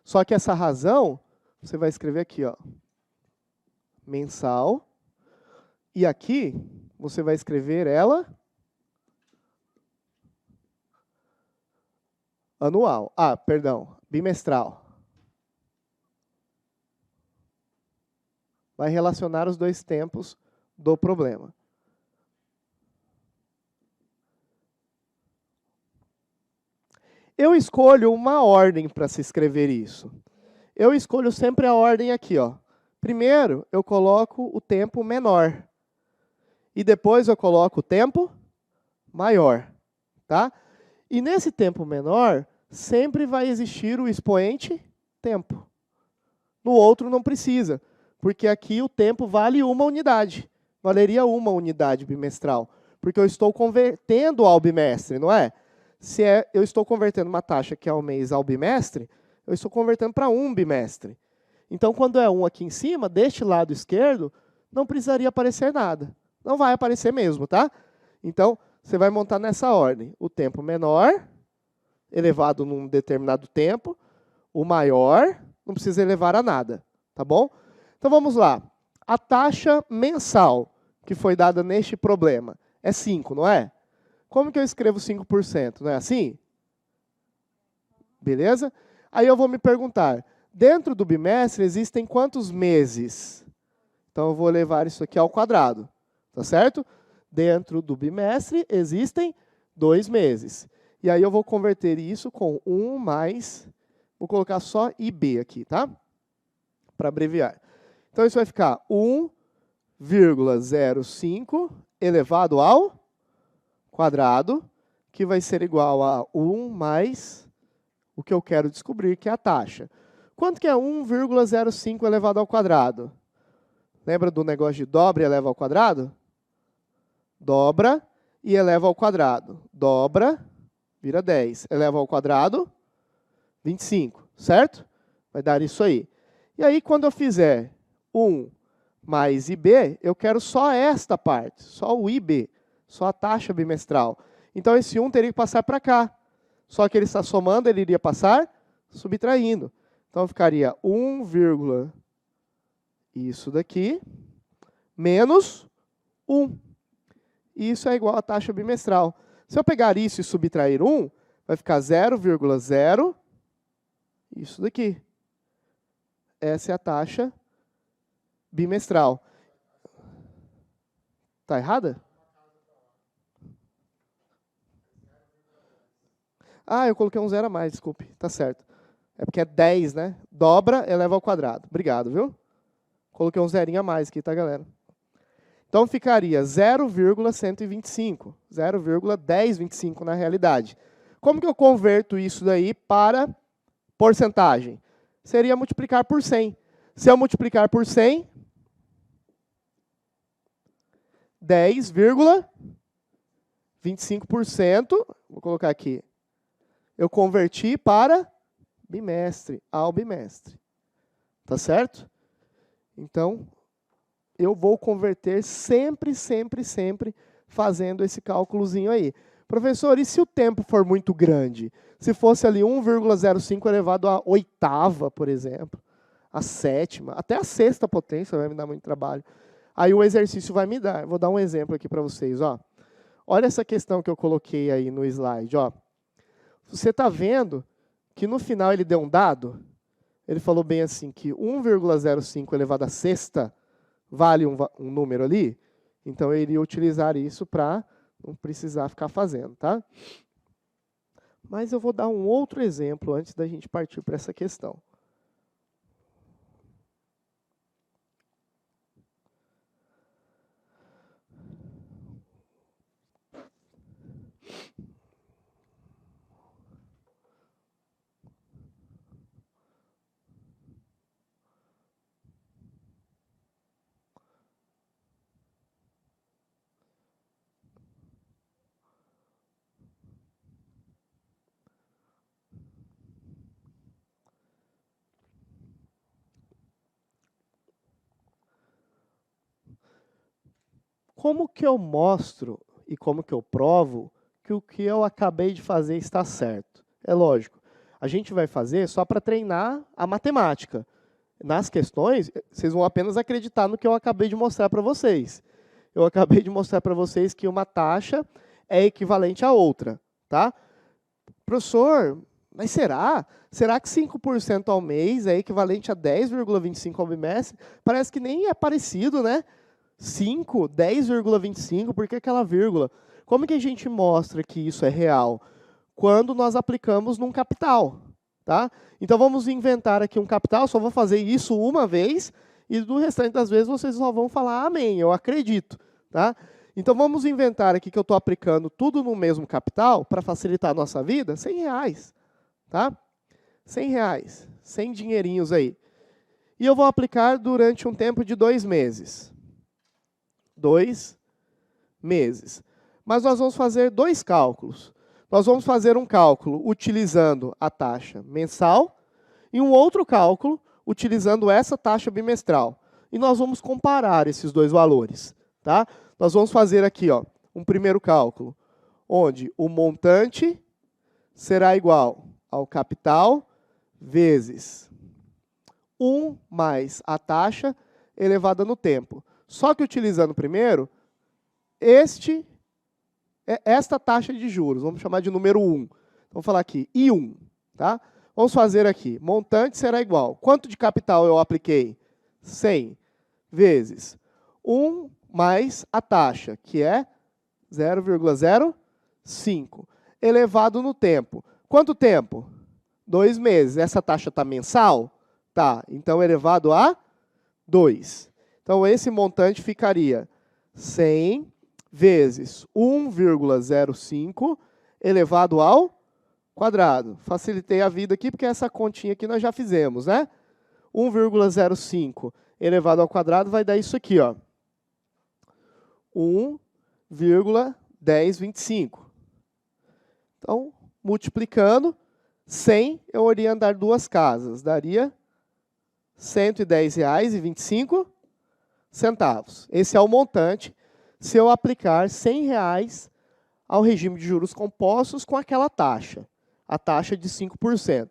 Só que essa razão, você vai escrever aqui, ó, mensal. E aqui, você vai escrever ela anual. Ah, perdão, bimestral. Vai relacionar os dois tempos do problema. Eu escolho uma ordem para se escrever isso. Eu escolho sempre a ordem aqui. Ó. Primeiro, eu coloco o tempo menor. E depois eu coloco o tempo maior. Tá? E nesse tempo menor, sempre vai existir o expoente tempo. No outro não precisa. Porque aqui o tempo vale 1 unidade. Valeria 1 unidade bimestral. Porque eu estou convertendo ao bimestre, não é? Se eu estou convertendo uma taxa que é ao mês ao bimestre, eu estou convertendo para 1 bimestre. Então, quando é 1 aqui em cima, deste lado esquerdo, não precisaria aparecer nada. Não vai aparecer mesmo, tá? Então, você vai montar nessa ordem. O tempo menor, elevado num determinado tempo. O maior, não precisa elevar a nada. Tá bom? Então, vamos lá. A taxa mensal que foi dada neste problema é 5, não é? Como que eu escrevo 5%? Não é assim? Beleza? Aí eu vou me perguntar, dentro do bimestre existem quantos meses? Então, eu vou levar isso aqui ao quadrado. Tá certo? Dentro do bimestre existem 2 meses. E aí eu vou converter isso com 1 mais, vou colocar só IB aqui, tá? Para abreviar. Então, isso vai ficar 1,05 elevado ao quadrado, que vai ser igual a 1 mais o que eu quero descobrir, que é a taxa. Quanto que é 1,05 elevado ao quadrado? Lembra do negócio de dobra e eleva ao quadrado? Dobra e eleva ao quadrado. Dobra, vira 10. Eleva ao quadrado, 25, certo? Vai dar isso aí. E aí, quando eu fizer 1 mais IB, eu quero só esta parte, só o IB, só a taxa bimestral. Então, esse 1 teria que passar para cá. Só que ele está somando, ele iria passar subtraindo. Então, ficaria 1, isso daqui, menos 1. Isso é igual à taxa bimestral. Se eu pegar isso e subtrair 1, vai ficar 0,0, isso daqui. Essa é a taxa bimestral. Está errada? Ah, eu coloquei um 0 a mais, desculpe. Está certo. É porque é 10, né? Dobra, eleva ao quadrado. Obrigado, viu? Coloquei um zerinho a mais aqui, tá, galera? Então, ficaria 0,125. 0,1025 na realidade. Como que eu converto isso daí para porcentagem? Seria multiplicar por 100. Se eu multiplicar por 100, 10,25%, vou colocar aqui, eu converti para bimestre, ao bimestre. Tá certo? Então, eu vou converter sempre, sempre, sempre fazendo esse cálculozinho aí. Professor, e se o tempo for muito grande? Se fosse ali 1,05 elevado à oitava, por exemplo, a sétima, até a sexta potência vai me dar muito trabalho. Aí o exercício vai me dar. Vou dar um exemplo aqui para vocês. Ó. Olha essa questão que eu coloquei aí no slide. Ó. Você está vendo que no final ele deu um dado? Ele falou bem assim, que 1,05 elevado à sexta vale um número ali. Então, eu iria utilizar isso para não precisar ficar fazendo, tá? Mas eu vou dar um outro exemplo antes da gente partir para essa questão. Como que eu mostro e como que eu provo que o que eu acabei de fazer está certo? É lógico, a gente vai fazer só para treinar a matemática. Nas questões, vocês vão apenas acreditar no que eu acabei de mostrar para vocês. Eu acabei de mostrar para vocês que uma taxa é equivalente a outra. Tá? Professor, mas será? Será que 5% ao mês é equivalente a 10,25 ao bimestre? Parece que nem é parecido, né? 5, 10,25, por que aquela vírgula? Como que a gente mostra que isso é real? Quando nós aplicamos num capital. Tá? Então, vamos inventar aqui um capital, só vou fazer isso uma vez, e do restante das vezes vocês só vão falar amém, eu acredito. Tá? Então, vamos inventar aqui que eu estou aplicando tudo no mesmo capital, para facilitar a nossa vida, R$100. Tá? R$100, 100 dinheirinhos aí. E eu vou aplicar durante um tempo de 2 meses. 2 meses. Mas nós vamos fazer 2 cálculos. Nós vamos fazer um cálculo utilizando a taxa mensal e um outro cálculo utilizando essa taxa bimestral. E nós vamos comparar esses 2 valores. Tá? Nós vamos fazer aqui ó, um primeiro cálculo, onde o montante será igual ao capital vezes 1 mais a taxa elevada no tempo. Só que utilizando primeiro esta taxa de juros, vamos chamar de número 1. Vamos falar aqui, I1. Tá? Vamos fazer aqui, montante será igual. Quanto de capital eu apliquei? 100 vezes 1 mais a taxa, que é 0,05, elevado no tempo. Quanto tempo? 2 meses. Essa taxa está mensal? Tá, então elevado a 2. Então, esse montante ficaria 100 vezes 1,05 elevado ao quadrado. Facilitei a vida aqui, porque essa continha aqui nós já fizemos, né? 1,05 elevado ao quadrado vai dar isso aqui, ó. 1,1025. Então, multiplicando, 100, eu iria andar duas casas. Daria R$ 110,25. Esse é o montante se eu aplicar R$ 100 ao regime de juros compostos com aquela taxa, a taxa de 5%.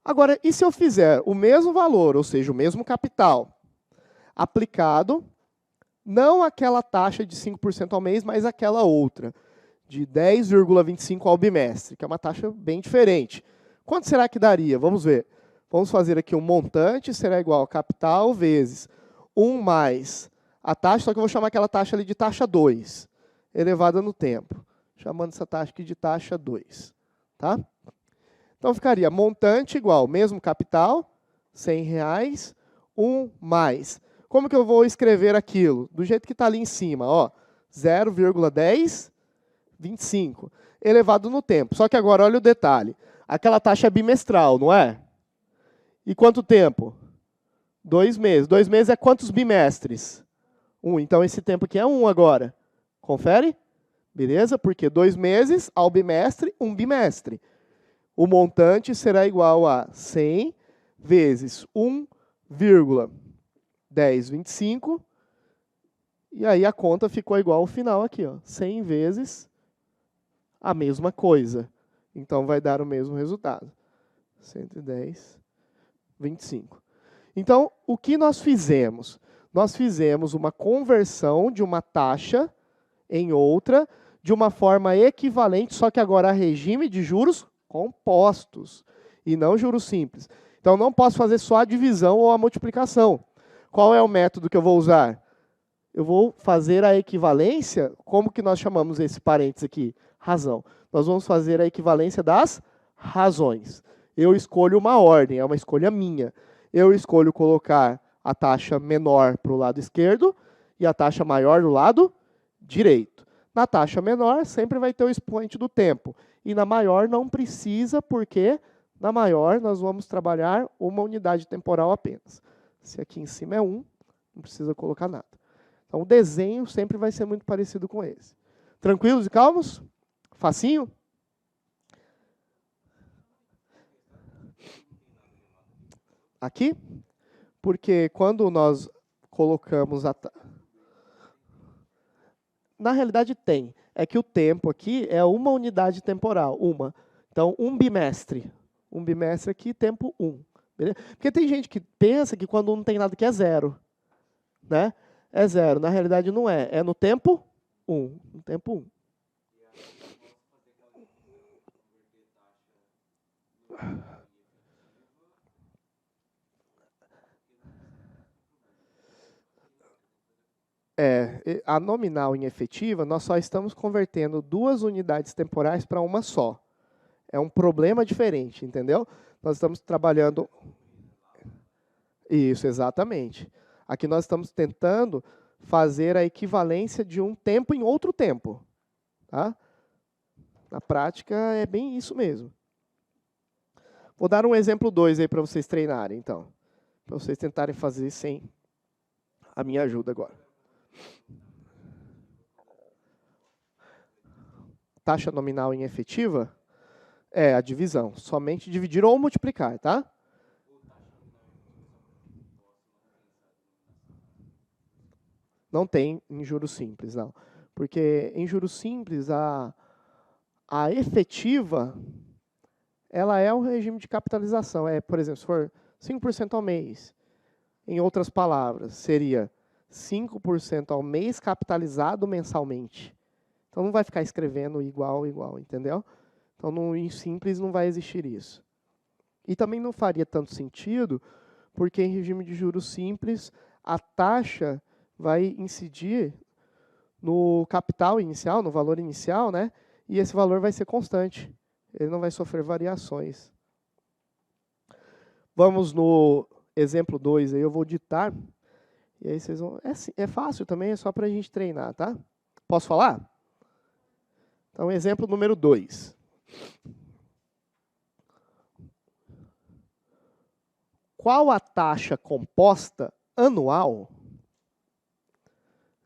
Agora, e se eu fizer o mesmo valor, ou seja, o mesmo capital, aplicado, não aquela taxa de 5% ao mês, mas aquela outra, de 10,25 ao bimestre, que é uma taxa bem diferente. Quanto será que daria? Vamos ver. Vamos fazer aqui um montante, será igual ao capital vezes 1 mais a taxa, só que eu vou chamar aquela taxa ali de taxa 2, elevada no tempo. Chamando essa taxa aqui de taxa 2. Tá? Então, ficaria montante igual, mesmo capital, R$ 100, 1 mais. Como que eu vou escrever aquilo? Do jeito que está ali em cima, ó, 0,1025, elevado no tempo. Só que agora, olha o detalhe. Aquela taxa é bimestral, não é? E quanto tempo? 2 meses. 2 meses é quantos bimestres? 1. Então, esse tempo aqui é 1 agora. Confere? Beleza? Porque 2 meses ao bimestre, 1 bimestre. O montante será igual a 100 vezes 1,1025. E aí a conta ficou igual ao final aqui, ó, 100 vezes a mesma coisa. Então vai dar o mesmo resultado. 110,25. Então, o que nós fizemos? Nós fizemos uma conversão de uma taxa em outra, de uma forma equivalente, só que agora a regime de juros compostos, e não juros simples. Então, não posso fazer só a divisão ou a multiplicação. Qual é o método que eu vou usar? Eu vou fazer a equivalência, como que nós chamamos esse parênteses aqui? Razão. Nós vamos fazer a equivalência das razões. Eu escolho uma ordem, é uma escolha minha. Eu escolho colocar a taxa menor para o lado esquerdo e a taxa maior do lado direito. Na taxa menor, sempre vai ter o expoente do tempo. E na maior não precisa, porque na maior nós vamos trabalhar uma unidade temporal apenas. Se aqui em cima é 1, não precisa colocar nada. Então o desenho sempre vai ser muito parecido com esse. Tranquilos e calmos? Facinho? Aqui? Porque quando nós colocamos a... Na realidade tem. É que o tempo aqui é uma unidade temporal, uma. Então, um bimestre. Um bimestre aqui, tempo 1. Beleza? Porque tem gente que pensa que quando não tem nada aqui é 0. Né? É 0. Na realidade não é. É no tempo 1. No tempo 1. A nominal em efetiva, nós só estamos convertendo 2 unidades temporais para uma só. É um problema diferente, entendeu? Nós estamos trabalhando... Isso, exatamente. Aqui nós estamos tentando fazer a equivalência de um tempo em outro tempo. Tá? Na prática, é bem isso mesmo. Vou dar um exemplo 2 aí para vocês treinarem, então. Para vocês tentarem fazer sem a minha ajuda agora. Taxa nominal em efetiva é a divisão. Somente dividir ou multiplicar, tá? Não tem em juros simples, não. Porque em juros simples, a efetiva, ela é um regime de capitalização. Por exemplo, se for 5% ao mês, em outras palavras, seria 5% ao mês capitalizado mensalmente. Então, não vai ficar escrevendo igual, entendeu? Então, em simples não vai existir isso. E também não faria tanto sentido, porque em regime de juros simples, a taxa vai incidir no capital inicial, no valor inicial, né? E esse valor vai ser constante. Ele não vai sofrer variações. Vamos no exemplo 2, aí eu vou ditar. E aí vocês vão... É fácil também, é só para a gente treinar, tá? Posso falar? Então, exemplo número 2. Qual a taxa composta anual?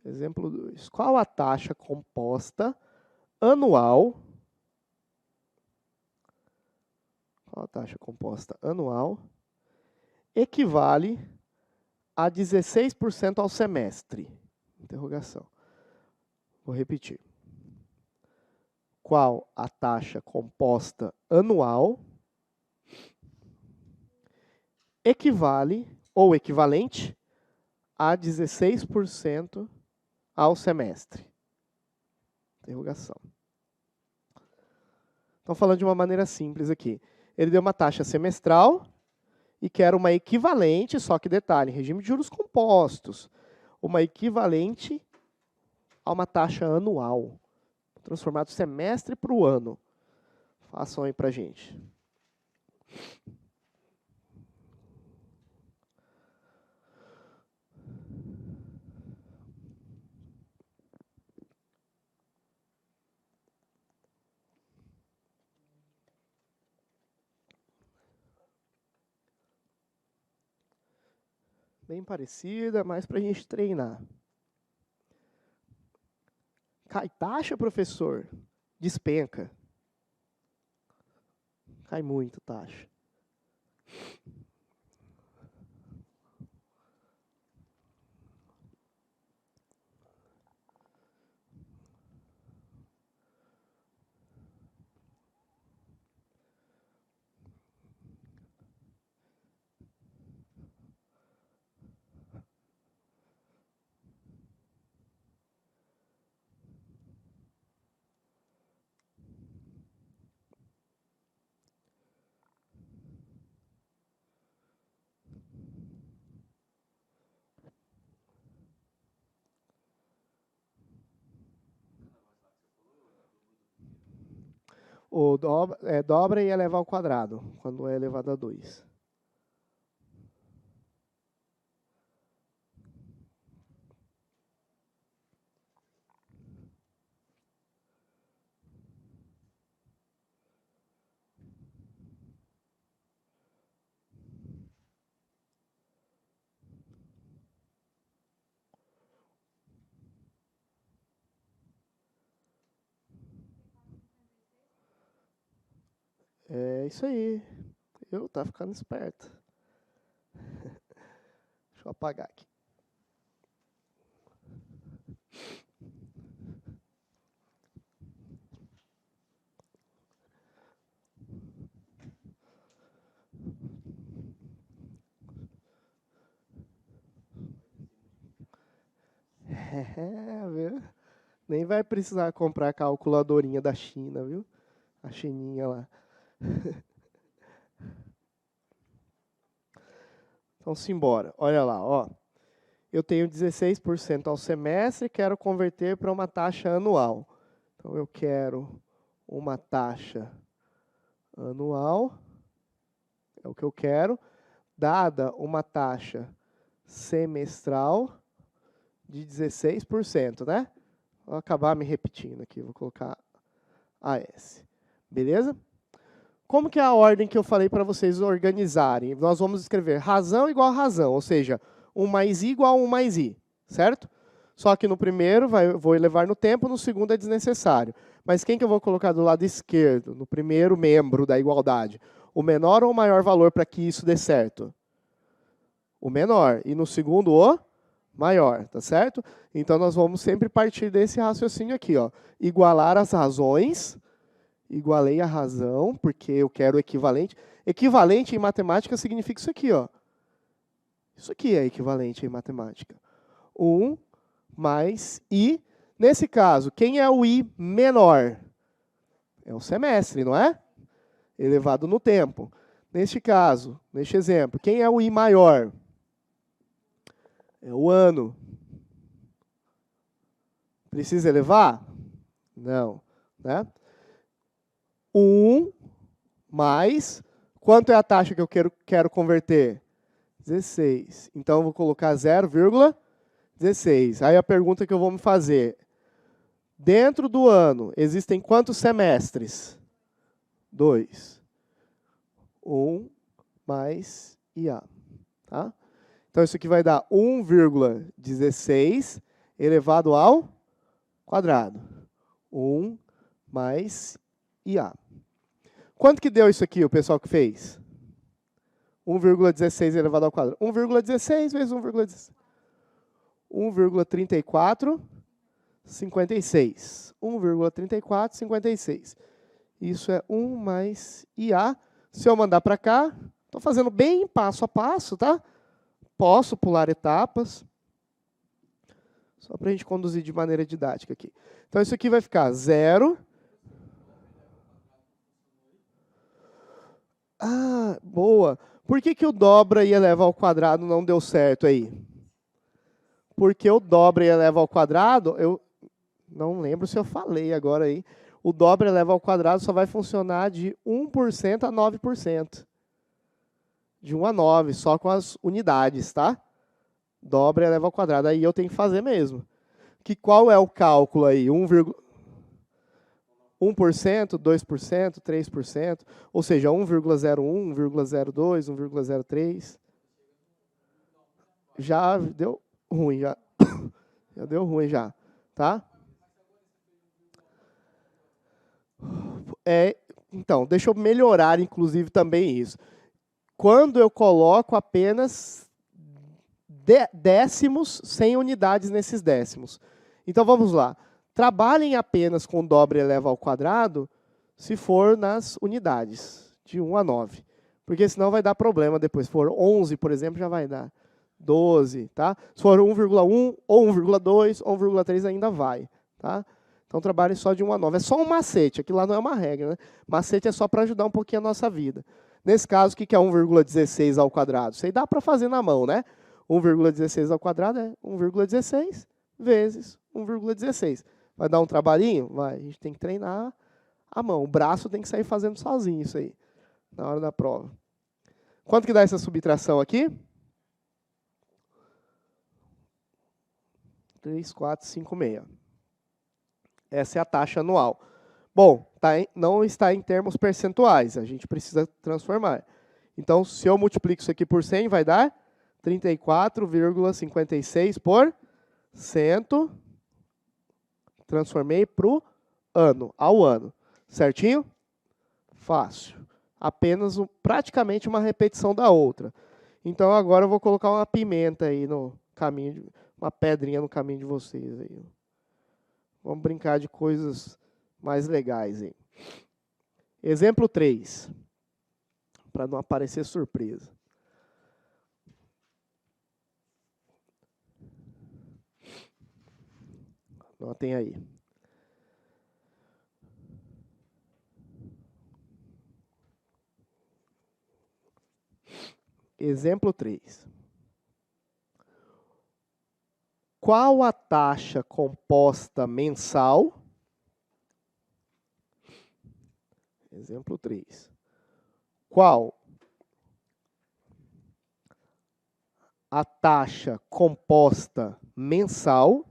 Exemplo 2. Qual a taxa composta anual? Qual a taxa composta anual equivale a 16% ao semestre? Interrogação. Vou repetir. Qual a taxa composta anual equivale ou equivalente a 16% ao semestre? Interrogação. Então, falando de uma maneira simples aqui. Ele deu uma taxa semestral e quer uma equivalente, só que detalhe, regime de juros compostos, uma equivalente a uma taxa anual. Transformar do semestre para o ano. Façam aí para a gente. Bem parecida, mas para a gente treinar. Cai taxa, professor? Despenca. Cai muito taxa. O dobra e eleva ao quadrado, quando é elevado a 2. É isso aí. Tá ficando esperto. Deixa eu apagar aqui. Viu? Nem vai precisar comprar a calculadorinha da China, viu? A chininha lá. Então, simbora. Olha lá, ó. Eu tenho 16% ao semestre e quero converter para uma taxa anual. Então, eu quero uma taxa anual, é o que eu quero, dada uma taxa semestral de 16%, né? Vou acabar me repetindo aqui, vou colocar AS. Beleza? Como que é a ordem que eu falei para vocês organizarem? Nós vamos escrever razão igual a razão, ou seja, 1 mais I igual a 1 mais I, certo? Só que no primeiro vou elevar no tempo, no segundo é desnecessário. Mas quem que eu vou colocar do lado esquerdo, no primeiro membro da igualdade? O menor ou o maior valor para que isso dê certo? O menor. E no segundo, o maior, tá certo? Então, nós vamos sempre partir desse raciocínio aqui, ó. Igualar as razões. Igualei a razão, porque eu quero o equivalente. Equivalente em matemática significa isso aqui, ó. Isso aqui é equivalente em matemática. 1 mais I. Nesse caso, quem é o I menor? É o semestre, não é? Elevado no tempo. Neste caso, neste exemplo, quem é o I maior? É o ano. Precisa elevar? Não, né? 1 mais, quanto é a taxa que eu quero converter? 16. Então, eu vou colocar 0,16. Aí a pergunta que eu vou me fazer, Dentro do ano, existem quantos semestres? 2. 1 mais IA. Tá? Então, isso aqui vai dar 1,16 elevado ao quadrado. 1 mais IA. Quanto que deu isso aqui, o pessoal que fez? 1,16 elevado ao quadrado. 1,16 vezes 1,16. 1,3456. 1,3456. Isso é 1 mais IA. Se eu mandar para cá, estou fazendo bem passo a passo, tá? Posso pular etapas. Só para a gente conduzir de maneira didática aqui. Então, isso aqui vai ficar 0. Ah, boa. Por que o dobra e eleva ao quadrado não deu certo aí? Porque o dobra e eleva ao quadrado, eu não lembro se eu falei agora aí. O dobra e eleva ao quadrado só vai funcionar de 1% a 9%. De 1 a 9, só com as unidades, tá? Dobra e eleva ao quadrado. Aí eu tenho que fazer mesmo. Qual é o cálculo aí? 1%, 2%, 3%, ou seja, 1,01, 1,02, 1,03. Já deu ruim, já. Já deu ruim, já. Tá? Então, deixa eu melhorar, inclusive, também isso. Quando eu coloco apenas décimos sem unidades nesses décimos. Então, vamos lá. Trabalhem apenas com dobra e eleva ao quadrado se for nas unidades, de 1 a 9. Porque senão vai dar problema depois. Se for 11, por exemplo, já vai dar 12. Tá? Se for 1,1, ou 1,2, ou 1,3, ainda vai. Tá? Então, trabalhem só de 1 a 9. É só um macete. Aqui lá não é uma regra. Né? Macete é só para ajudar um pouquinho a nossa vida. Nesse caso, o que é 1,16 ao quadrado? Isso aí dá para fazer na mão, né? 1,16 ao quadrado é 1,16 vezes 1,16. Vai dar um trabalhinho? Vai. A gente tem que treinar a mão. O braço tem que sair fazendo sozinho isso aí, na hora da prova. Quanto que dá essa subtração aqui? 3,456. Essa é a taxa anual. Bom, não está em termos percentuais. A gente precisa transformar. Então, se eu multiplico isso aqui por 100, vai dar 34,56%. Transformei para o ano, ao ano. Certinho? Fácil. Apenas praticamente uma repetição da outra. Então, agora eu vou colocar uma pimenta aí no caminho, uma pedrinha no caminho de vocês aí. Vamos brincar de coisas mais legais aí. Exemplo 3. Para não aparecer surpresa. Notem aí. Exemplo 3. Qual a taxa composta mensal? Exemplo 3. Qual a taxa composta mensal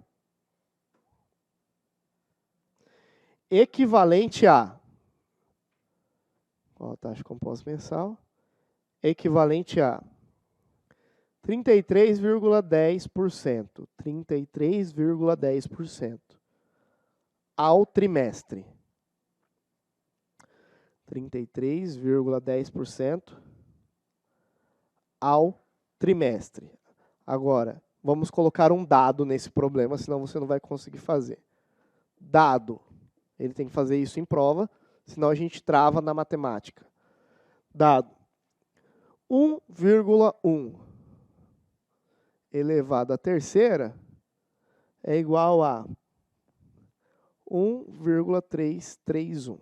equivalente a... Qual a taxa composta mensal? Equivalente a 33,10%. 33,10% ao trimestre. 33,10% ao trimestre. Agora, vamos colocar um dado nesse problema, senão você não vai conseguir fazer. Dado. Ele tem que fazer isso em prova, senão a gente trava na matemática. Dado. 1,1 elevado à terceira é igual a 1,331.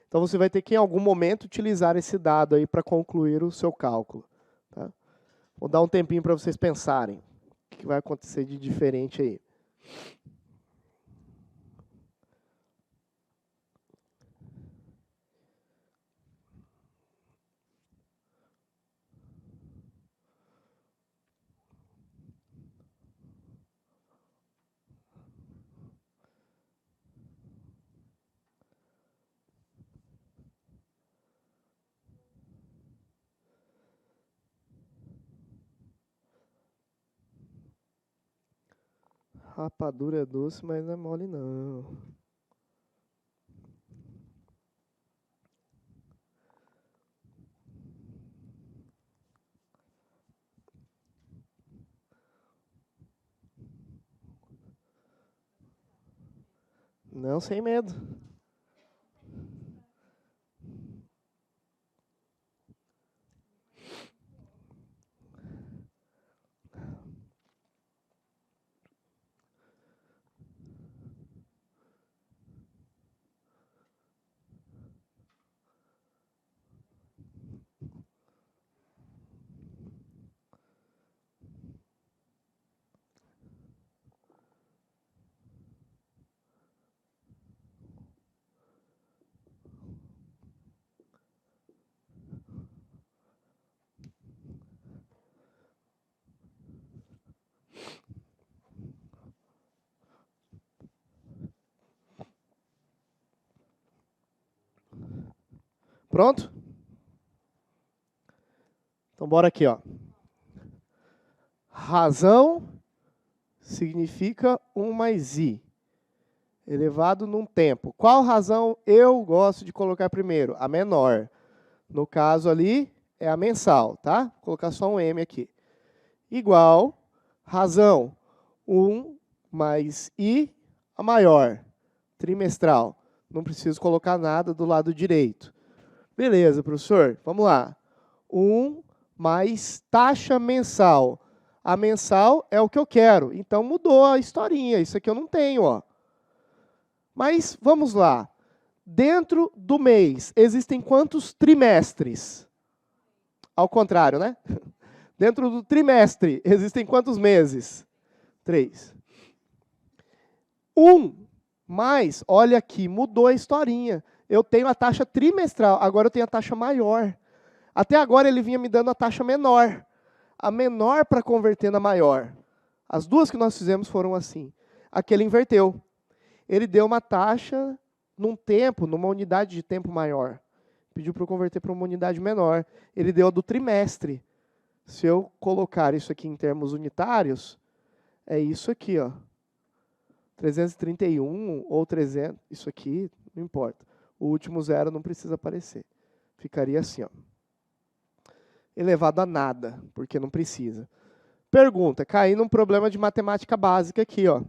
Então, você vai ter que, em algum momento, utilizar esse dado aí para concluir o seu cálculo. Tá? Vou dar um tempinho para vocês pensarem o que vai acontecer de diferente aí. Rapadura é doce, mas não é mole, não. Não, sem medo. Pronto? Então, bora aqui, ó. Razão significa 1 mais i, elevado num tempo. Qual razão eu gosto de colocar primeiro? A menor. No caso ali, é a mensal, tá? Vou colocar só um m aqui. Igual, razão 1 mais i, a maior, trimestral. Não preciso colocar nada do lado direito. Beleza, professor, vamos lá. 1 mais taxa mensal. A mensal é o que eu quero, então mudou a historinha, isso aqui eu não tenho, ó. Mas vamos lá. Dentro do mês, existem quantos trimestres? Ao contrário, né? Dentro do trimestre, existem quantos meses? 3. 1 mais, olha aqui, mudou a historinha. Eu tenho a taxa trimestral, agora eu tenho a taxa maior. Até agora ele vinha me dando a taxa menor. A menor para converter na maior. As duas que nós fizemos foram assim. Aqui ele inverteu. Ele deu uma taxa num tempo, numa unidade de tempo maior. Pediu para eu converter para uma unidade menor. Ele deu a do trimestre. Se eu colocar isso aqui em termos unitários, é isso aqui, ó. 331 ou 300, isso aqui, não importa. O último zero não precisa aparecer. Ficaria assim, ó. Elevado a nada, porque não precisa. Pergunta, caí num problema de matemática básica aqui, ó.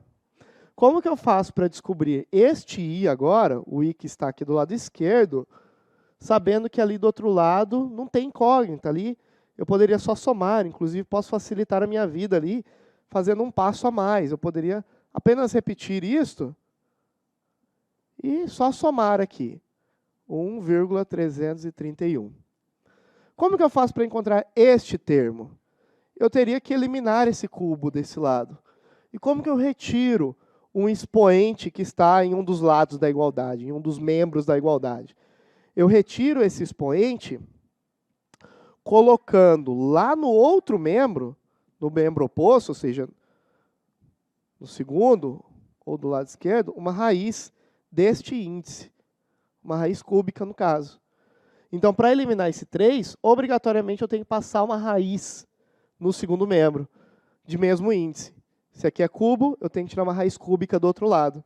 Como que eu faço para descobrir este i agora, o i que está aqui do lado esquerdo, sabendo que ali do outro lado não tem incógnita ali? Eu poderia só somar, inclusive posso facilitar a minha vida ali, fazendo um passo a mais. Eu poderia apenas repetir isto e só somar aqui. 1,331. Como que eu faço para encontrar este termo? Eu teria que eliminar esse cubo desse lado. E como que eu retiro um expoente que está em um dos lados da igualdade, em um dos membros da igualdade? Eu retiro esse expoente colocando lá no outro membro, no membro oposto, ou seja, no segundo ou do lado esquerdo, uma raiz deste índice. Uma raiz cúbica, no caso. Então, para eliminar esse 3, obrigatoriamente eu tenho que passar uma raiz no segundo membro, de mesmo índice. Se aqui é cubo, eu tenho que tirar uma raiz cúbica do outro lado.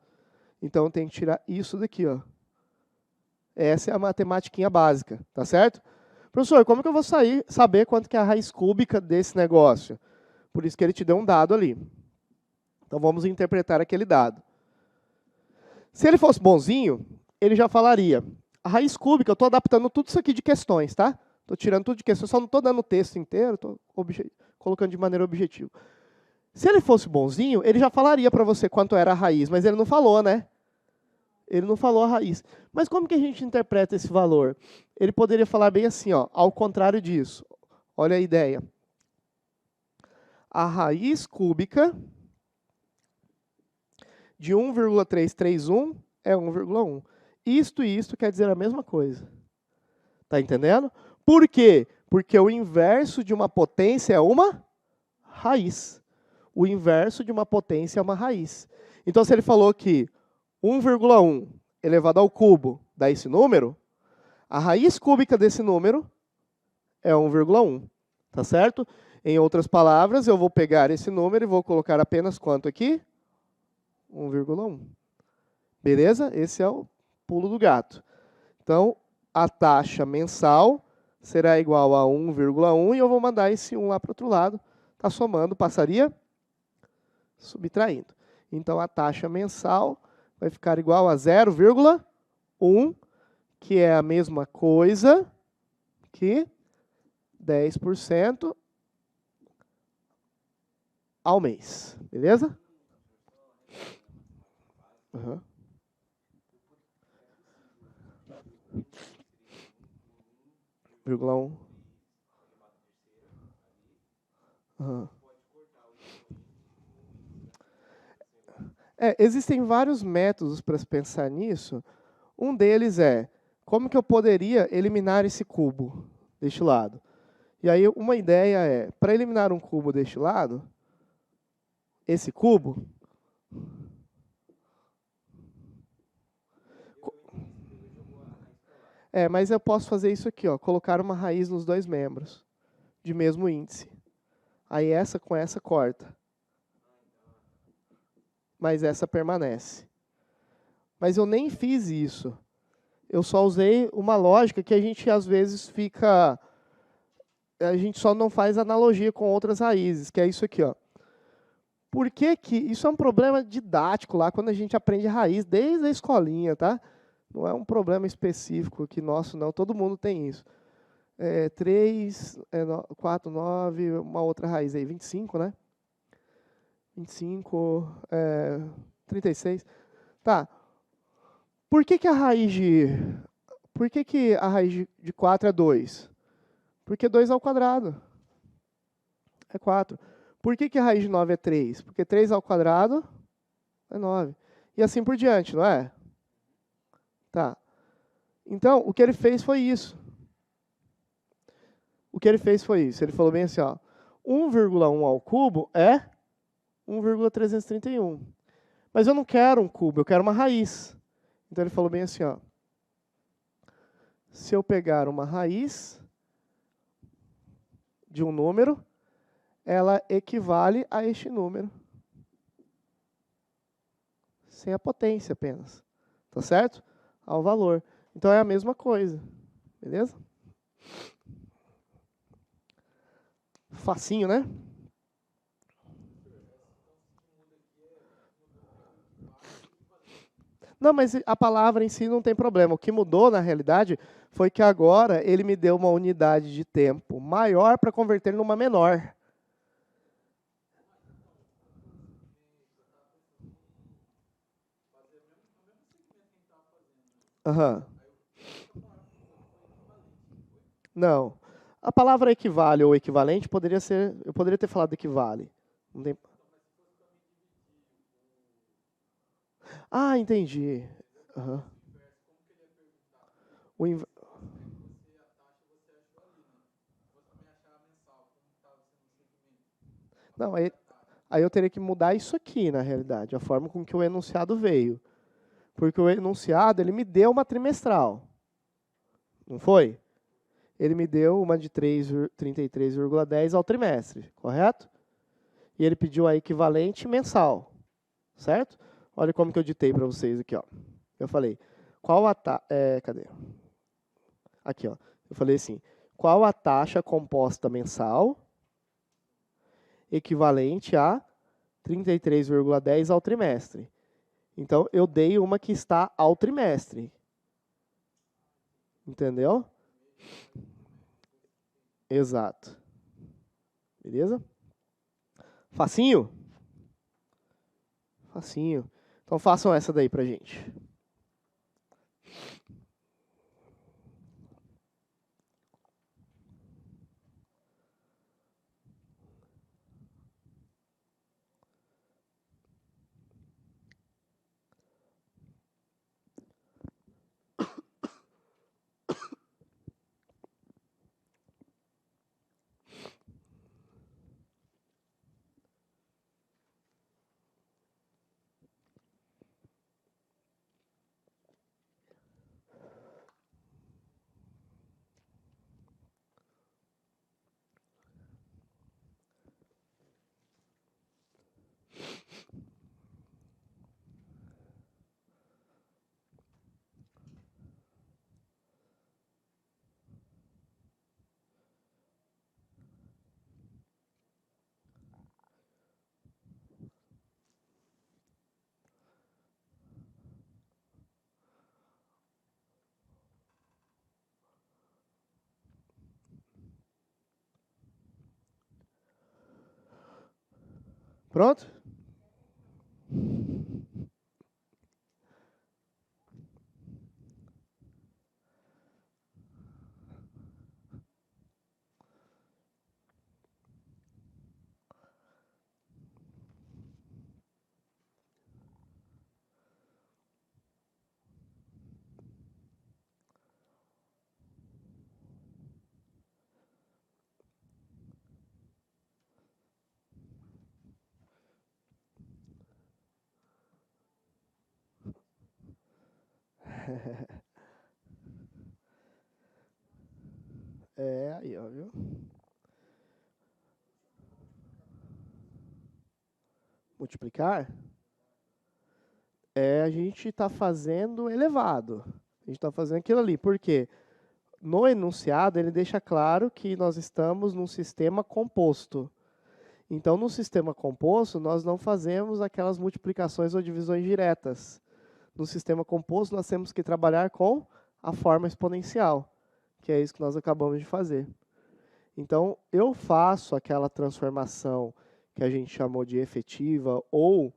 Então, eu tenho que tirar isso daqui, ó. Essa é a matematiquinha básica, tá certo? Professor, como que eu vou saber quanto que é a raiz cúbica desse negócio? Por isso que ele te deu um dado ali. Então, vamos interpretar aquele dado. Se ele fosse bonzinho, ele já falaria. A raiz cúbica, eu estou adaptando tudo isso aqui de questões, tá? Estou tirando tudo de questões, só não estou dando o texto inteiro, estou colocando de maneira objetiva. Se ele fosse bonzinho, ele já falaria para você quanto era a raiz, mas ele não falou, né? Ele não falou a raiz. Mas como que a gente interpreta esse valor? Ele poderia falar bem assim, ó, ao contrário disso. Olha a ideia. A raiz cúbica de 1,331 é 1,1. Isto e isto quer dizer a mesma coisa. Está entendendo? Por quê? Porque o inverso de uma potência é uma raiz. O inverso de uma potência é uma raiz. Então, se ele falou que 1,1 elevado ao cubo dá esse número, a raiz cúbica desse número é 1,1. Tá certo? Em outras palavras, eu vou pegar esse número e vou colocar apenas quanto aqui? 1,1. Beleza? Esse é o pulo do gato. Então, a taxa mensal será igual a 1,1 e eu vou mandar esse 1 lá para o outro lado. Está somando, passaria? Subtraindo. Então, a taxa mensal vai ficar igual a 0,1, que é a mesma coisa que 10% ao mês. Beleza? Uhum. Vírgula 1. Uhum. Existem vários métodos para se pensar nisso. Um deles é, como que eu poderia eliminar esse cubo deste lado? E aí uma ideia é, para eliminar um cubo deste lado, esse cubo, mas eu posso fazer isso aqui, ó, colocar uma raiz nos dois membros, de mesmo índice. Aí essa com essa corta. Mas essa permanece. Mas eu nem fiz isso. Eu só usei uma lógica que a gente às vezes fica... A gente só não faz analogia com outras raízes, que é isso aqui, ó. Por que que... Isso é um problema didático lá, quando a gente aprende raiz, desde a escolinha, tá? Não é um problema específico aqui nosso, não. Todo mundo tem isso. 3, 4, 9, uma outra raiz aí, 25, né? 25, 36. Tá. Por que que a raiz de 4 é 2? Porque 2 ao quadrado é 4. Por que que a raiz de 9 é 3? Porque 3 ao quadrado é 9. E assim por diante, não é? Tá. Então, o que ele fez foi isso. Ele falou bem assim, ó, 1,1 ao cubo é 1,331. Mas eu não quero um cubo, eu quero uma raiz. Então ele falou bem assim, ó, se eu pegar uma raiz de um número, ela equivale a este número. Sem a potência apenas. Tá certo? Ao valor. Então é a mesma coisa. Beleza? Facinho, né? Não, mas a palavra em si não tem problema. O que mudou, na realidade, foi que agora ele me deu uma unidade de tempo maior para converter numa menor. Aham. Não. A palavra equivale ou equivalente poderia ser. Eu poderia ter falado equivale. Não tem... Ah, entendi. Aham. O inv- Não, aí eu teria que mudar isso aqui, na realidade, a forma com que o enunciado veio. Porque o enunciado, ele me deu uma trimestral. Não foi? Ele me deu uma de 33,10 ao trimestre, correto? E ele pediu a equivalente mensal, certo? Olha como que eu ditei para vocês aqui, ó. Eu falei, qual a cadê? Aqui, ó. Eu falei assim, qual a taxa composta mensal equivalente a 33,10 ao trimestre? Então, eu dei uma que está ao trimestre. Entendeu? Exato. Beleza? Facinho? Facinho. Então, façam essa daí pra gente. Pronto? Aí, ó, viu? Multiplicar a gente está fazendo elevado. A gente está fazendo aquilo ali. Por quê? No enunciado, ele deixa claro que nós estamos num sistema composto. Então, no sistema composto, nós não fazemos aquelas multiplicações ou divisões diretas. No sistema composto, nós temos que trabalhar com a forma exponencial, que é isso que nós acabamos de fazer. Então, eu faço aquela transformação que a gente chamou de efetiva ou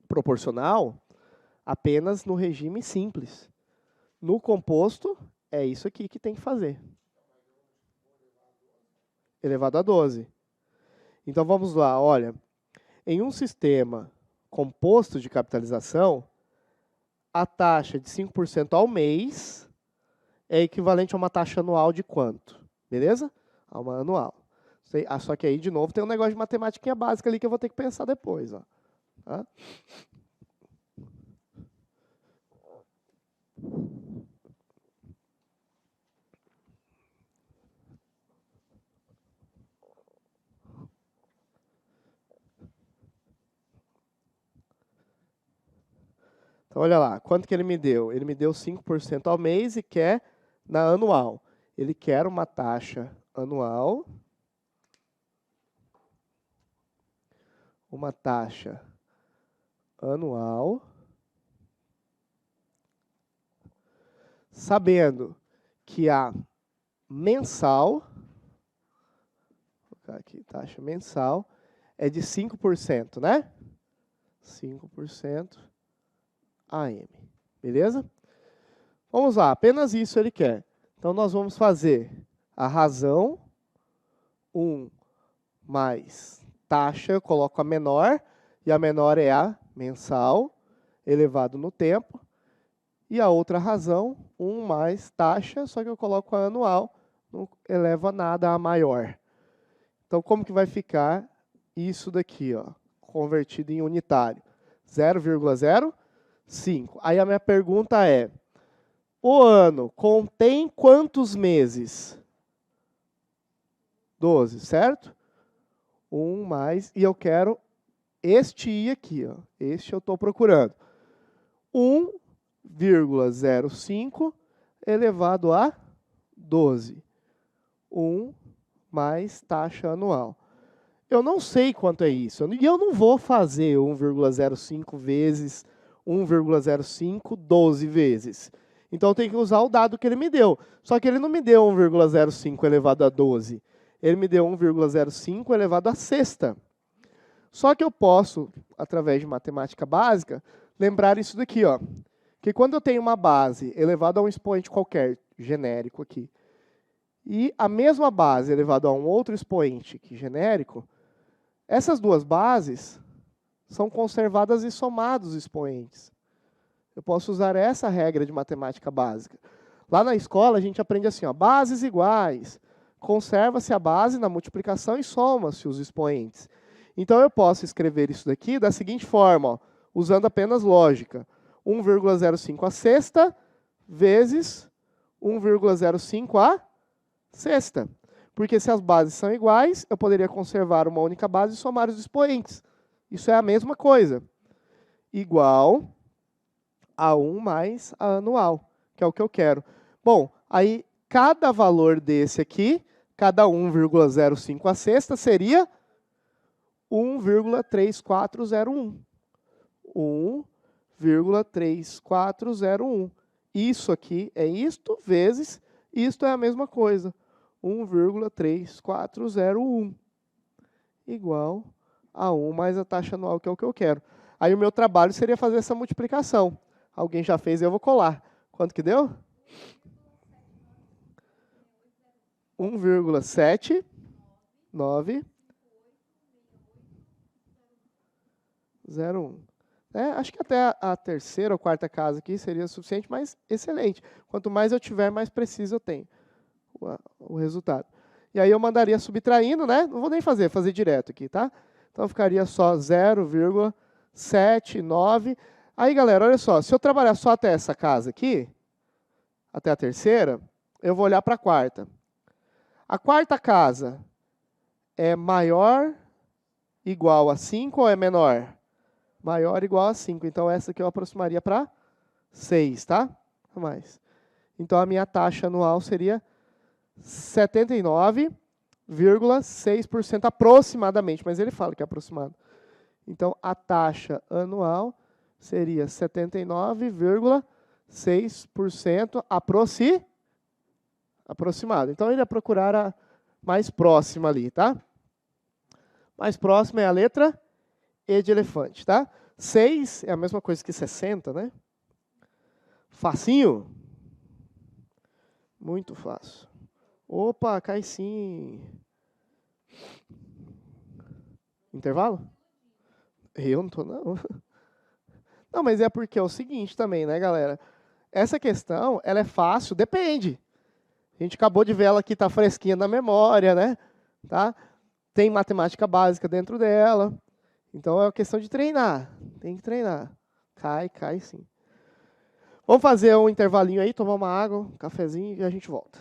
proporcional apenas no regime simples. No composto, é isso aqui que tem que fazer. Elevado a 12. Então, vamos lá, olha. Em um sistema composto de capitalização, a taxa de 5% ao mês é equivalente a uma taxa anual de quanto? Beleza? A uma anual. Só que aí, de novo, tem um negócio de matemática básica ali que eu vou ter que pensar depois. Ó. Tá? Então, olha lá, quanto que ele me deu? Ele me deu 5% ao mês e quer na anual. Ele quer uma taxa anual, sabendo que a mensal, vou colocar aqui, taxa mensal, é de 5%, né? 5% AM. Beleza? Vamos lá, apenas isso ele quer. Então, nós vamos fazer a razão 1 mais taxa, eu coloco a menor, e a menor é a mensal, elevado no tempo. E a outra razão, 1 mais taxa, só que eu coloco a anual, não eleva nada a maior. Então, como que vai ficar isso daqui, ó, convertido em unitário? 0,05. Aí a minha pergunta é, o ano contém quantos meses? 12, certo? 1 mais, e eu quero este I aqui, ó, este eu estou procurando. 1,05 elevado a 12. 1 mais taxa anual. Eu não sei quanto é isso. E eu não vou fazer 1,05 vezes 1,05 12 vezes. Então, eu tenho que usar o dado que ele me deu. Só que ele não me deu 1,05 elevado a 12. Ele me deu 1,05 elevado a sexta. Só que eu posso, através de matemática básica, lembrar isso daqui, ó. Que quando eu tenho uma base elevada a um expoente qualquer, genérico aqui, e a mesma base elevada a um outro expoente aqui, genérico, essas duas bases são conservadas e somados os expoentes. Eu posso usar essa regra de matemática básica. Lá na escola, a gente aprende assim, ó, bases iguais. Conserva-se a base na multiplicação e soma-se os expoentes. Então, eu posso escrever isso daqui da seguinte forma, ó, usando apenas lógica. 1,05 a sexta vezes 1,05 a sexta. Porque se as bases são iguais, eu poderia conservar uma única base e somar os expoentes. Isso é a mesma coisa. Igual a 1 mais a anual, que é o que eu quero. Bom, aí cada valor desse aqui, cada 1,05 a sexta, seria 1,3401. 1,3401. Isso aqui é isto vezes isto é a mesma coisa. 1,3401 igual a 1 mais a taxa anual, que é o que eu quero. Aí o meu trabalho seria fazer essa multiplicação. Alguém já fez, eu vou colar. Quanto que deu? 1,7901. Acho que até a terceira ou quarta casa aqui seria suficiente, mas excelente. Quanto mais eu tiver, mais preciso eu tenho o resultado. E aí eu mandaria subtraindo, né? Não vou nem fazer direto aqui, tá? Então ficaria só 0,79. Aí, galera, olha só, se eu trabalhar só até essa casa aqui, até a terceira, eu vou olhar para a quarta. A quarta casa é maior, igual a 5 ou é menor? Maior, igual a 5. Então, essa aqui eu aproximaria para 6, tá? Mais. Então, a minha taxa anual seria 79,6% aproximadamente, mas ele fala que é aproximado. Então, a taxa anual seria 79,6% aproximado. Então, ele ia procurar a mais próxima ali, tá? Mais próxima é a letra E de elefante, tá? 6 é a mesma coisa que 60, né? Facinho? Muito fácil. Opa, cai sim. Intervalo? Eu não tô, não. Não, mas é porque é o seguinte também, né, galera? Essa questão, ela é fácil, depende. A gente acabou de ver ela aqui, tá fresquinha na memória, né? Tá? Tem matemática básica dentro dela. Então, é uma questão de treinar. Tem que treinar. Cai sim. Vamos fazer um intervalinho aí, tomar uma água, um cafezinho e a gente volta.